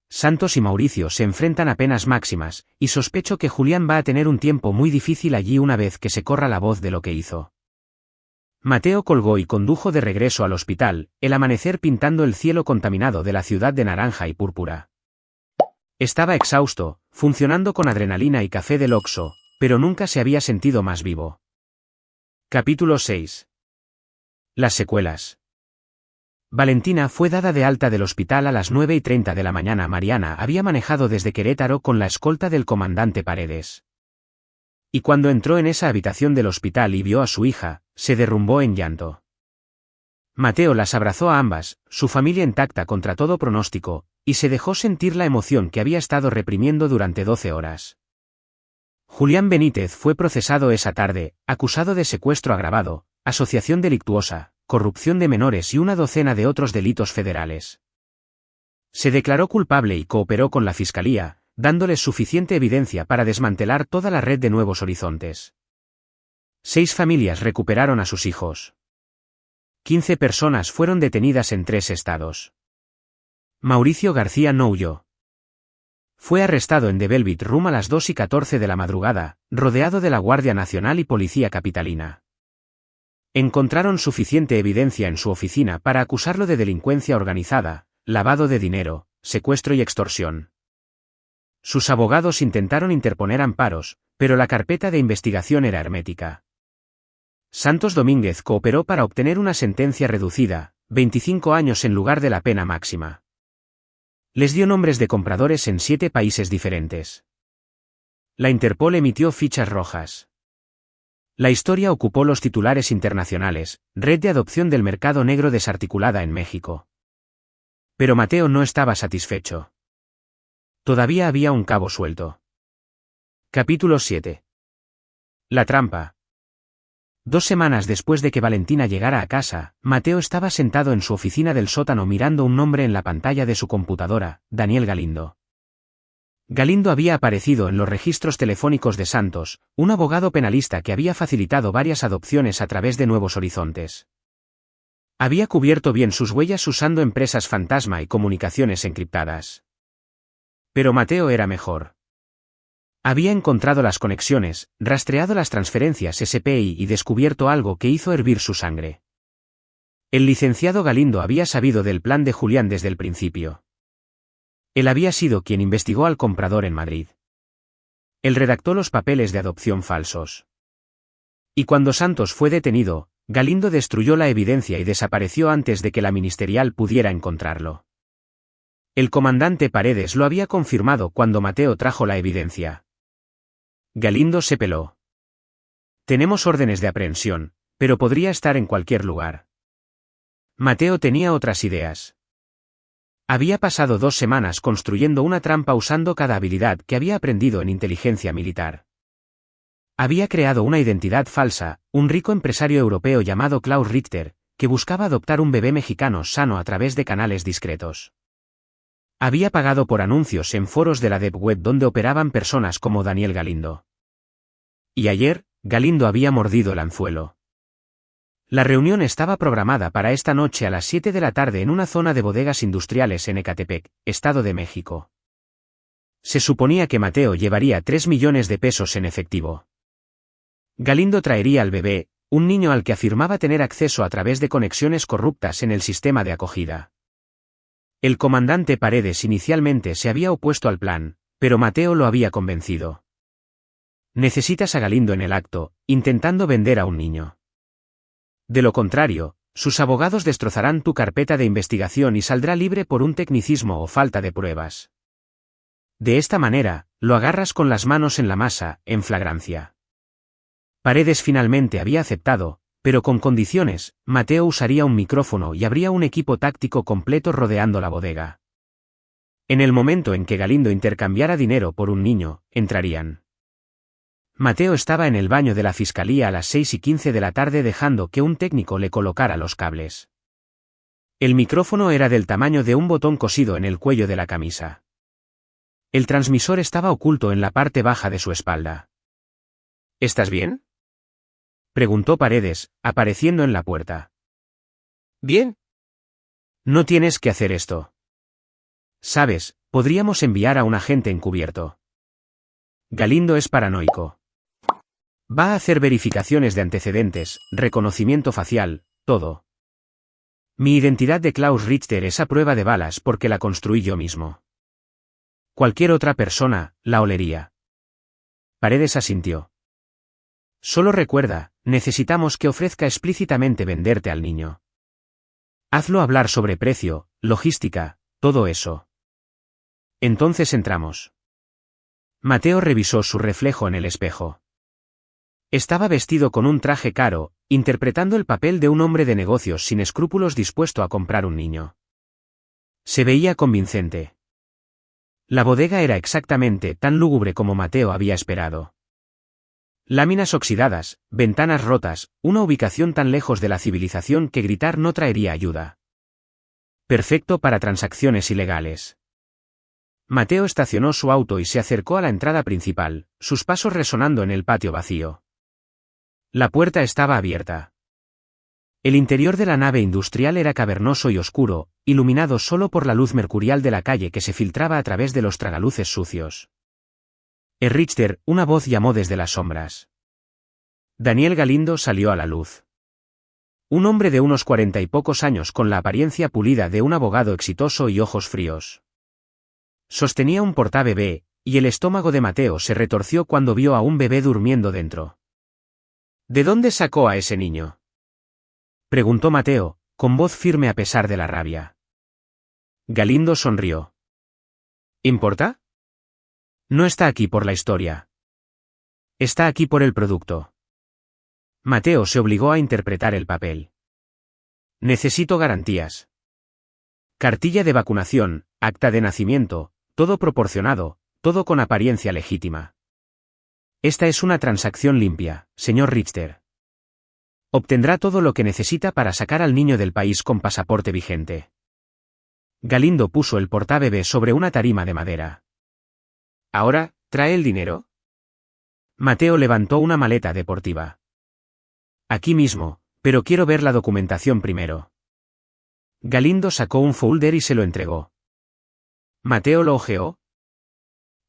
Santos y Mauricio se enfrentan a penas máximas, y sospecho que Julián va a tener un tiempo muy difícil allí una vez que se corra la voz de lo que hizo. Mateo colgó y condujo de regreso al hospital, el amanecer pintando el cielo contaminado de la ciudad de naranja y púrpura. Estaba exhausto, funcionando con adrenalina y café del Oxxo, pero nunca se había sentido más vivo. Capítulo 6. Las secuelas. Valentina fue dada de alta del hospital a las 9:30 de la mañana. Mariana había manejado desde Querétaro con la escolta del comandante Paredes. Y cuando entró en esa habitación del hospital y vio a su hija, se derrumbó en llanto. Mateo las abrazó a ambas, su familia intacta contra todo pronóstico, y se dejó sentir la emoción que había estado reprimiendo durante 12 horas. Julián Benítez fue procesado esa tarde, acusado de secuestro agravado, asociación delictuosa, corrupción de menores y una docena de otros delitos federales. Se declaró culpable y cooperó con la Fiscalía, dándoles suficiente evidencia para desmantelar toda la red de Nuevos Horizontes. 6 familias recuperaron a sus hijos. 15 personas fueron detenidas en 3 estados. Mauricio García no huyó. Fue arrestado en The Velvet Room a las 2:14 de la madrugada, rodeado de la Guardia Nacional y Policía Capitalina. Encontraron suficiente evidencia en su oficina para acusarlo de delincuencia organizada, lavado de dinero, secuestro y extorsión. Sus abogados intentaron interponer amparos, pero la carpeta de investigación era hermética. Santos Domínguez cooperó para obtener una sentencia reducida, 25 años en lugar de la pena máxima. Les dio nombres de compradores en 7 países diferentes. La Interpol emitió fichas rojas. La historia ocupó los titulares internacionales, red de adopción del mercado negro desarticulada en México. Pero Mateo no estaba satisfecho. Todavía había un cabo suelto. Capítulo 7. La trampa. 2 semanas después de que Valentina llegara a casa, Mateo estaba sentado en su oficina del sótano mirando un nombre en la pantalla de su computadora, Daniel Galindo. Galindo había aparecido en los registros telefónicos de Santos, un abogado penalista que había facilitado varias adopciones a través de Nuevos Horizontes. Había cubierto bien sus huellas usando empresas fantasma y comunicaciones encriptadas. Pero Mateo era mejor. Había encontrado las conexiones, rastreado las transferencias SPI y descubierto algo que hizo hervir su sangre. El licenciado Galindo había sabido del plan de Julián desde el principio. Él había sido quien investigó al comprador en Madrid. Él redactó los papeles de adopción falsos. Y cuando Santos fue detenido, Galindo destruyó la evidencia y desapareció antes de que la ministerial pudiera encontrarlo. El comandante Paredes lo había confirmado cuando Mateo trajo la evidencia. Galindo se peló. Tenemos órdenes de aprehensión, pero podría estar en cualquier lugar. Mateo tenía otras ideas. Había pasado 2 semanas construyendo una trampa usando cada habilidad que había aprendido en inteligencia militar. Había creado una identidad falsa, un rico empresario europeo llamado Klaus Richter, que buscaba adoptar un bebé mexicano sano a través de canales discretos. Había pagado por anuncios en foros de la Deep Web donde operaban personas como Daniel Galindo. Y ayer, Galindo había mordido el anzuelo. La reunión estaba programada para esta noche a las 7 de la tarde en una zona de bodegas industriales en Ecatepec, Estado de México. Se suponía que Mateo llevaría 3 millones de pesos en efectivo. Galindo traería al bebé, un niño al que afirmaba tener acceso a través de conexiones corruptas en el sistema de acogida. El comandante Paredes inicialmente se había opuesto al plan, pero Mateo lo había convencido. Necesitas a Galindo en el acto, intentando vender a un niño. De lo contrario, sus abogados destrozarán tu carpeta de investigación y saldrá libre por un tecnicismo o falta de pruebas. De esta manera, lo agarras con las manos en la masa, en flagrancia. Paredes finalmente había aceptado, pero con condiciones. Mateo usaría un micrófono y habría un equipo táctico completo rodeando la bodega. En el momento en que Galindo intercambiara dinero por un niño, entrarían. Mateo estaba en el baño de la fiscalía a las 6:15 de la tarde dejando que un técnico le colocara los cables. El micrófono era del tamaño de un botón cosido en el cuello de la camisa. El transmisor estaba oculto en la parte baja de su espalda. ¿Estás bien?, preguntó Paredes, apareciendo en la puerta. Bien. No tienes que hacer esto. Sabes, podríamos enviar a un agente encubierto. Galindo es paranoico. Va a hacer verificaciones de antecedentes, reconocimiento facial, todo. Mi identidad de Klaus Richter es a prueba de balas porque la construí yo mismo. Cualquier otra persona, la olería. Paredes asintió. Solo recuerda, necesitamos que ofrezca explícitamente venderte al niño. Hazlo hablar sobre precio, logística, todo eso. Entonces entramos. Mateo revisó su reflejo en el espejo. Estaba vestido con un traje caro, interpretando el papel de un hombre de negocios sin escrúpulos dispuesto a comprar un niño. Se veía convincente. La bodega era exactamente tan lúgubre como Mateo había esperado. Láminas oxidadas, ventanas rotas, una ubicación tan lejos de la civilización que gritar no traería ayuda. Perfecto para transacciones ilegales. Mateo estacionó su auto y se acercó a la entrada principal, sus pasos resonando en el patio vacío. La puerta estaba abierta. El interior de la nave industrial era cavernoso y oscuro, iluminado solo por la luz mercurial de la calle que se filtraba a través de los tragaluces sucios. Richter, una voz llamó desde las sombras. Daniel Galindo salió a la luz. Un hombre de unos 40 y pocos años con la apariencia pulida de un abogado exitoso y ojos fríos. Sostenía un portabebé, y el estómago de Mateo se retorció cuando vio a un bebé durmiendo dentro. ¿De dónde sacó a ese niño?, preguntó Mateo, con voz firme a pesar de la rabia. Galindo sonrió. ¿Importa? No está aquí por la historia. Está aquí por el producto. Mateo se obligó a interpretar el papel. Necesito garantías. Cartilla de vacunación, acta de nacimiento, todo proporcionado, todo con apariencia legítima. Esta es una transacción limpia, señor Richter. Obtendrá todo lo que necesita para sacar al niño del país con pasaporte vigente. Galindo puso el portabebé sobre una tarima de madera. ¿Ahora, trae el dinero? Mateo levantó una maleta deportiva. Aquí mismo, pero quiero ver la documentación primero. Galindo sacó un folder y se lo entregó. Mateo lo hojeó.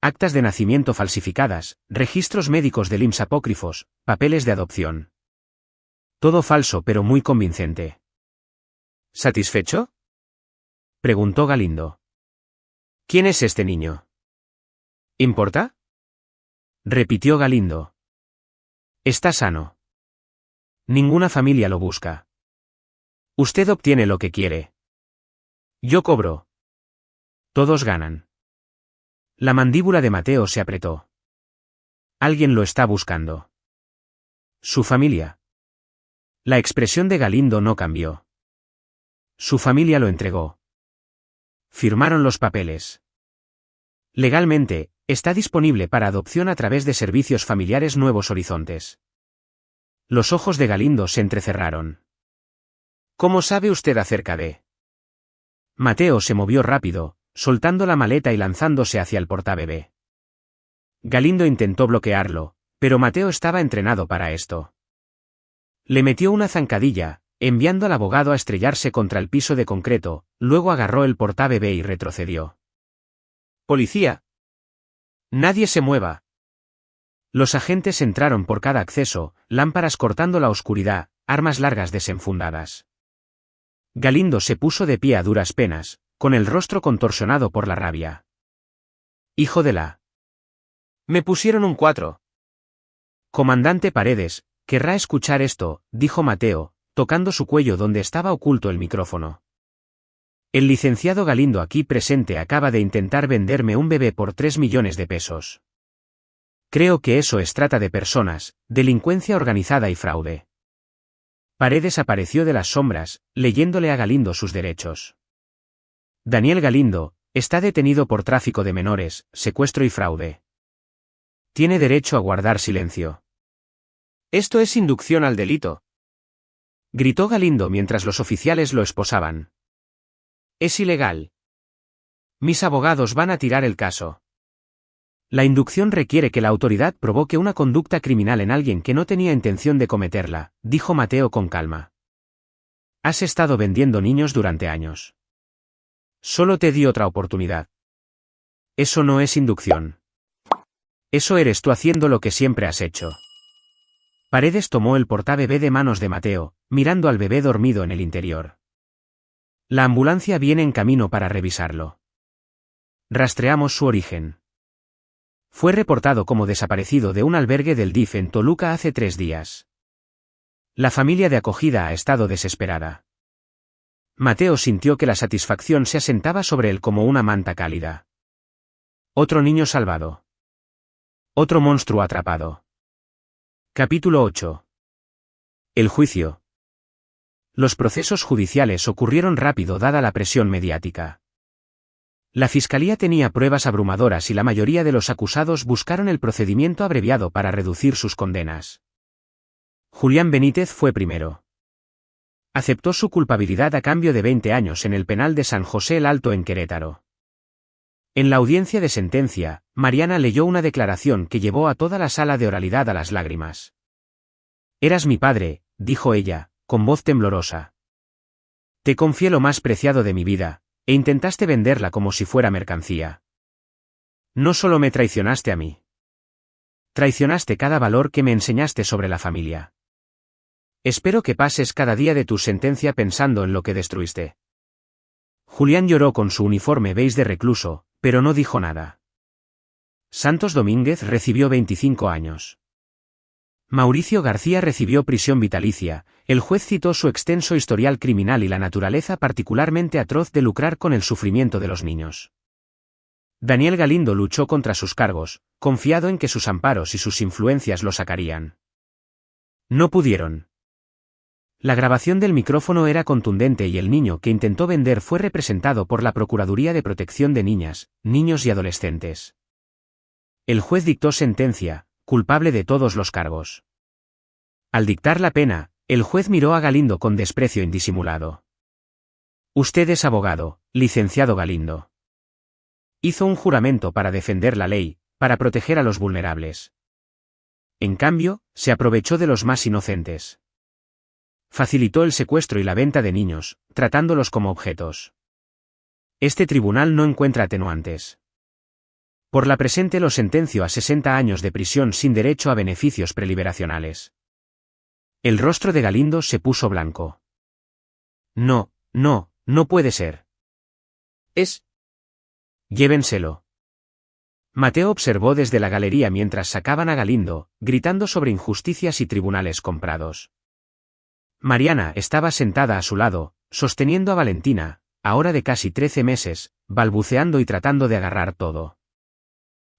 Actas de nacimiento falsificadas, registros médicos del IMSS apócrifos, papeles de adopción. Todo falso pero muy convincente. ¿Satisfecho?, preguntó Galindo. ¿Quién es este niño? ¿Importa?, repitió Galindo. Está sano. Ninguna familia lo busca. Usted obtiene lo que quiere. Yo cobro. Todos ganan. La mandíbula de Mateo se apretó. Alguien lo está buscando. Su familia. La expresión de Galindo no cambió. Su familia lo entregó. Firmaron los papeles. Legalmente, está disponible para adopción a través de Servicios Familiares Nuevos Horizontes. Los ojos de Galindo se entrecerraron. ¿Cómo sabe usted acerca de? Mateo se movió rápido, soltando la maleta y lanzándose hacia el portabebé. Galindo intentó bloquearlo, pero Mateo estaba entrenado para esto. Le metió una zancadilla, enviando al abogado a estrellarse contra el piso de concreto, luego agarró el portabebé y retrocedió. ¡Policía! ¡Nadie se mueva! Los agentes entraron por cada acceso, lámparas cortando la oscuridad, armas largas desenfundadas. Galindo se puso de pie a duras penas, con el rostro contorsionado por la rabia. Hijo de la... Me pusieron un 4. Comandante Paredes, querrá escuchar esto, dijo Mateo, tocando su cuello donde estaba oculto el micrófono. El licenciado Galindo aquí presente acaba de intentar venderme un bebé por 3 millones de pesos. Creo que eso es trata de personas, delincuencia organizada y fraude. Paredes apareció de las sombras, leyéndole a Galindo sus derechos. Daniel Galindo está detenido por tráfico de menores, secuestro y fraude. Tiene derecho a guardar silencio. Esto es inducción al delito, gritó Galindo mientras los oficiales lo esposaban. Es ilegal. Mis abogados van a tirar el caso. La inducción requiere que la autoridad provoque una conducta criminal en alguien que no tenía intención de cometerla, dijo Mateo con calma. Has estado vendiendo niños durante años. Solo te di otra oportunidad. Eso no es inducción. Eso eres tú haciendo lo que siempre has hecho. Paredes tomó el portabebé de manos de Mateo, mirando al bebé dormido en el interior. La ambulancia viene en camino para revisarlo. Rastreamos su origen. Fue reportado como desaparecido de un albergue del DIF en Toluca hace 3 días. La familia de acogida ha estado desesperada. Mateo sintió que la satisfacción se asentaba sobre él como una manta cálida. Otro niño salvado. Otro monstruo atrapado. Capítulo 8. El juicio. Los procesos judiciales ocurrieron rápido dada la presión mediática. La fiscalía tenía pruebas abrumadoras y la mayoría de los acusados buscaron el procedimiento abreviado para reducir sus condenas. Julián Benítez fue primero. Aceptó su culpabilidad a cambio de 20 años en el penal de San José el Alto en Querétaro. En la audiencia de sentencia, Mariana leyó una declaración que llevó a toda la sala de oralidad a las lágrimas. «Eras mi padre», dijo ella, con voz temblorosa. «Te confié lo más preciado de mi vida, e intentaste venderla como si fuera mercancía. No solo me traicionaste a mí. Traicionaste cada valor que me enseñaste sobre la familia. Espero que pases cada día de tu sentencia pensando en lo que destruiste». Julián lloró con su uniforme beige de recluso, pero no dijo nada. Santos Domínguez recibió 25 años. Mauricio García recibió prisión vitalicia. El juez citó su extenso historial criminal y la naturaleza particularmente atroz de lucrar con el sufrimiento de los niños. Daniel Galindo luchó contra sus cargos, confiado en que sus amparos y sus influencias lo sacarían. No pudieron. La grabación del micrófono era contundente y el niño que intentó vender fue representado por la Procuraduría de Protección de Niñas, Niños y Adolescentes. El juez dictó sentencia, culpable de todos los cargos. Al dictar la pena, el juez miró a Galindo con desprecio indisimulado. «Usted es abogado, licenciado Galindo. Hizo un juramento para defender la ley, para proteger a los vulnerables. En cambio, se aprovechó de los más inocentes. Facilitó el secuestro y la venta de niños, tratándolos como objetos. Este tribunal no encuentra atenuantes. Por la presente lo sentencio a 60 años de prisión sin derecho a beneficios preliberacionales». El rostro de Galindo se puso blanco. «No, no puede ser. Es... Llévenselo». Mateo observó desde la galería mientras sacaban a Galindo, gritando sobre injusticias y tribunales comprados. Mariana estaba sentada a su lado, sosteniendo a Valentina, ahora de casi 13 meses, balbuceando y tratando de agarrar todo.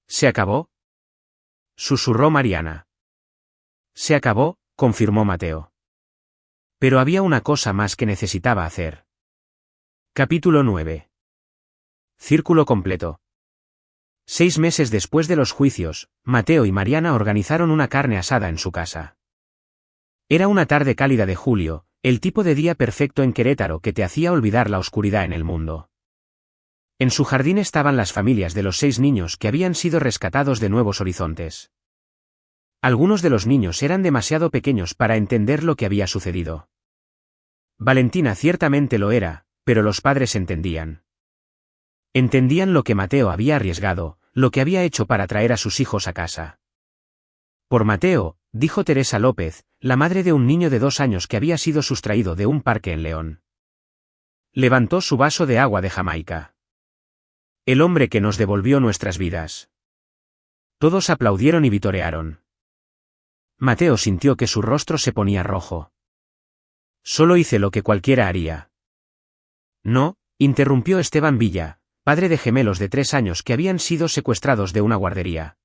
«¿Se acabó?», susurró Mariana. «Se acabó», confirmó Mateo. Pero había una cosa más que necesitaba hacer. Capítulo 9. Círculo completo. 6 meses después de los juicios, Mateo y Mariana organizaron una carne asada en su casa. Era una tarde cálida de julio, el tipo de día perfecto en Querétaro que te hacía olvidar la oscuridad en el mundo. En su jardín estaban las familias de los 6 niños que habían sido rescatados de Nuevos Horizontes. Algunos de los niños eran demasiado pequeños para entender lo que había sucedido. Valentina ciertamente lo era, pero los padres entendían. Entendían lo que Mateo había arriesgado, lo que había hecho para traer a sus hijos a casa. Por Mateo, dijo Teresa López, la madre de un niño de 2 años que había sido sustraído de un parque en León. Levantó su vaso de agua de Jamaica. «El hombre que nos devolvió nuestras vidas». Todos aplaudieron y vitorearon. Mateo sintió que su rostro se ponía rojo. «Solo hice lo que cualquiera haría». «No», interrumpió Esteban Villa, padre de gemelos de 3 años que habían sido secuestrados de una guardería.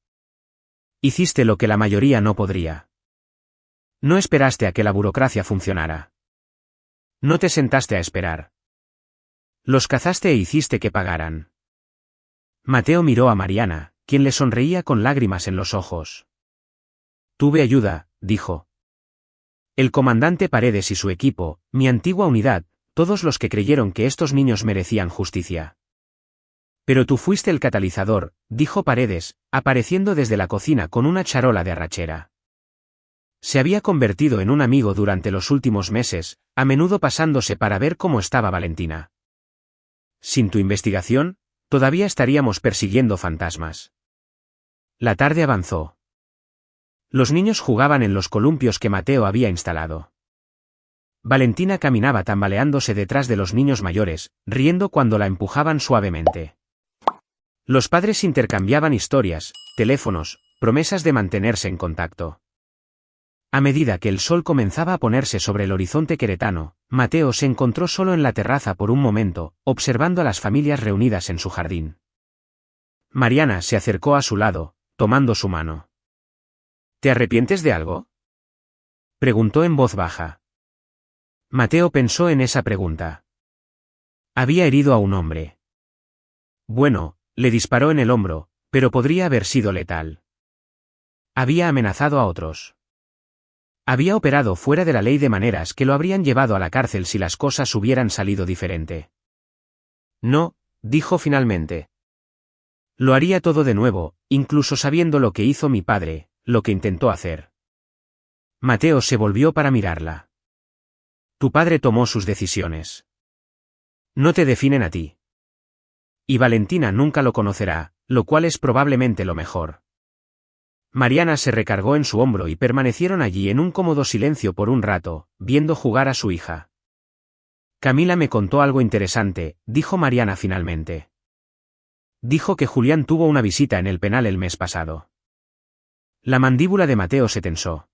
«Hiciste lo que la mayoría no podría. No esperaste a que la burocracia funcionara. No te sentaste a esperar. Los cazaste e hiciste que pagaran». Mateo miró a Mariana, quien le sonreía con lágrimas en los ojos. «Tuve ayuda», dijo. «El comandante Paredes y su equipo, mi antigua unidad, todos los que creyeron que estos niños merecían justicia». «Pero tú fuiste el catalizador», dijo Paredes, apareciendo desde la cocina con una charola de arrachera. Se había convertido en un amigo durante los últimos meses, a menudo pasándose para ver cómo estaba Valentina. Sin tu investigación, todavía estaríamos persiguiendo fantasmas. La tarde avanzó. Los niños jugaban en los columpios que Mateo había instalado. Valentina caminaba tambaleándose detrás de los niños mayores, riendo cuando la empujaban suavemente. Los padres intercambiaban historias, teléfonos, promesas de mantenerse en contacto. A medida que el sol comenzaba a ponerse sobre el horizonte queretano, Mateo se encontró solo en la terraza por un momento, observando a las familias reunidas en su jardín. Mariana se acercó a su lado, tomando su mano. ¿Te arrepientes de algo?, preguntó en voz baja. Mateo pensó en esa pregunta. Había herido a un hombre. Bueno, le disparó en el hombro, pero podría haber sido letal. Había amenazado a otros. Había operado fuera de la ley de maneras que lo habrían llevado a la cárcel si las cosas hubieran salido diferente. No, dijo finalmente. Lo haría todo de nuevo, incluso sabiendo lo que hizo mi padre, lo que intentó hacer. Mateo se volvió para mirarla. Tu padre tomó sus decisiones. No te definen a ti. Y Valentina nunca lo conocerá, lo cual es probablemente lo mejor. Mariana se recargó en su hombro y permanecieron allí en un cómodo silencio por un rato, viendo jugar a su hija. Camila me contó algo interesante, dijo Mariana finalmente. Dijo que Julián tuvo una visita en el penal el mes pasado. La mandíbula de Mateo se tensó.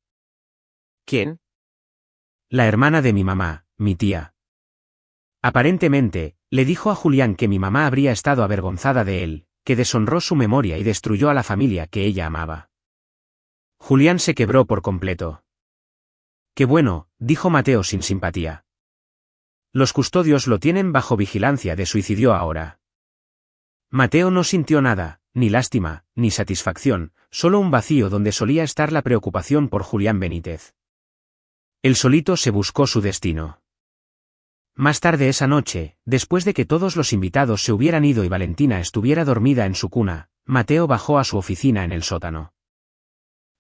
¿Quién? La hermana de mi mamá, mi tía. Aparentemente, le dijo a Julián que mi mamá habría estado avergonzada de él, que deshonró su memoria y destruyó a la familia que ella amaba. Julián se quebró por completo. Qué bueno, dijo Mateo sin simpatía. Los custodios lo tienen bajo vigilancia de suicidio ahora. Mateo no sintió nada, ni lástima, ni satisfacción, solo un vacío donde solía estar la preocupación por Julián Benítez. Él solito se buscó su destino. Más tarde esa noche, después de que todos los invitados se hubieran ido y Valentina estuviera dormida en su cuna, Mateo bajó a su oficina en el sótano.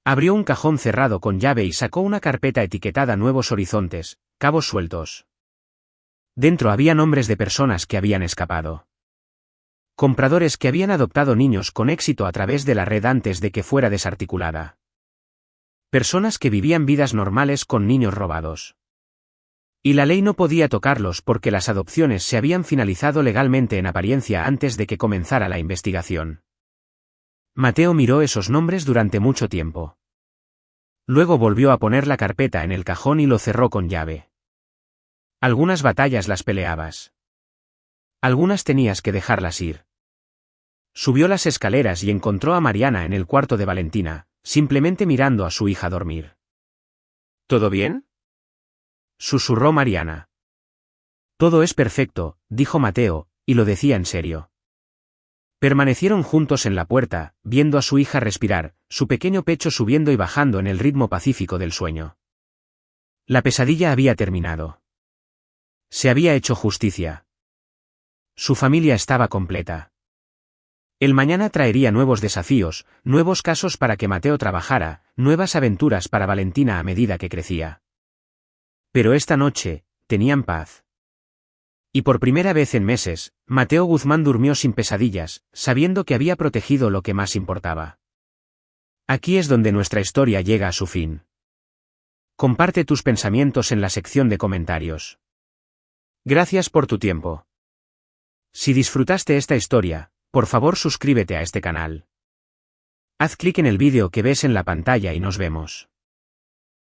Abrió un cajón cerrado con llave y sacó una carpeta etiquetada Nuevos Horizontes, cabos sueltos. Dentro había nombres de personas que habían escapado. Compradores que habían adoptado niños con éxito a través de la red antes de que fuera desarticulada. Personas que vivían vidas normales con niños robados. Y la ley no podía tocarlos porque las adopciones se habían finalizado legalmente en apariencia antes de que comenzara la investigación. Mateo miró esos nombres durante mucho tiempo. Luego volvió a poner la carpeta en el cajón y lo cerró con llave. Algunas batallas las peleabas. Algunas tenías que dejarlas ir. Subió las escaleras y encontró a Mariana en el cuarto de Valentina, simplemente mirando a su hija dormir. ¿Todo bien?, susurró Mariana. Todo es perfecto, dijo Mateo, y lo decía en serio. Permanecieron juntos en la puerta, viendo a su hija respirar, su pequeño pecho subiendo y bajando en el ritmo pacífico del sueño. La pesadilla había terminado. Se había hecho justicia. Su familia estaba completa. El mañana traería nuevos desafíos, nuevos casos para que Mateo trabajara, nuevas aventuras para Valentina a medida que crecía. Pero esta noche, tenían paz. Y por primera vez en meses, Mateo Guzmán durmió sin pesadillas, sabiendo que había protegido lo que más importaba. Aquí es donde nuestra historia llega a su fin. Comparte tus pensamientos en la sección de comentarios. Gracias por tu tiempo. Si disfrutaste esta historia, por favor suscríbete a este canal. Haz clic en el vídeo que ves en la pantalla y nos vemos.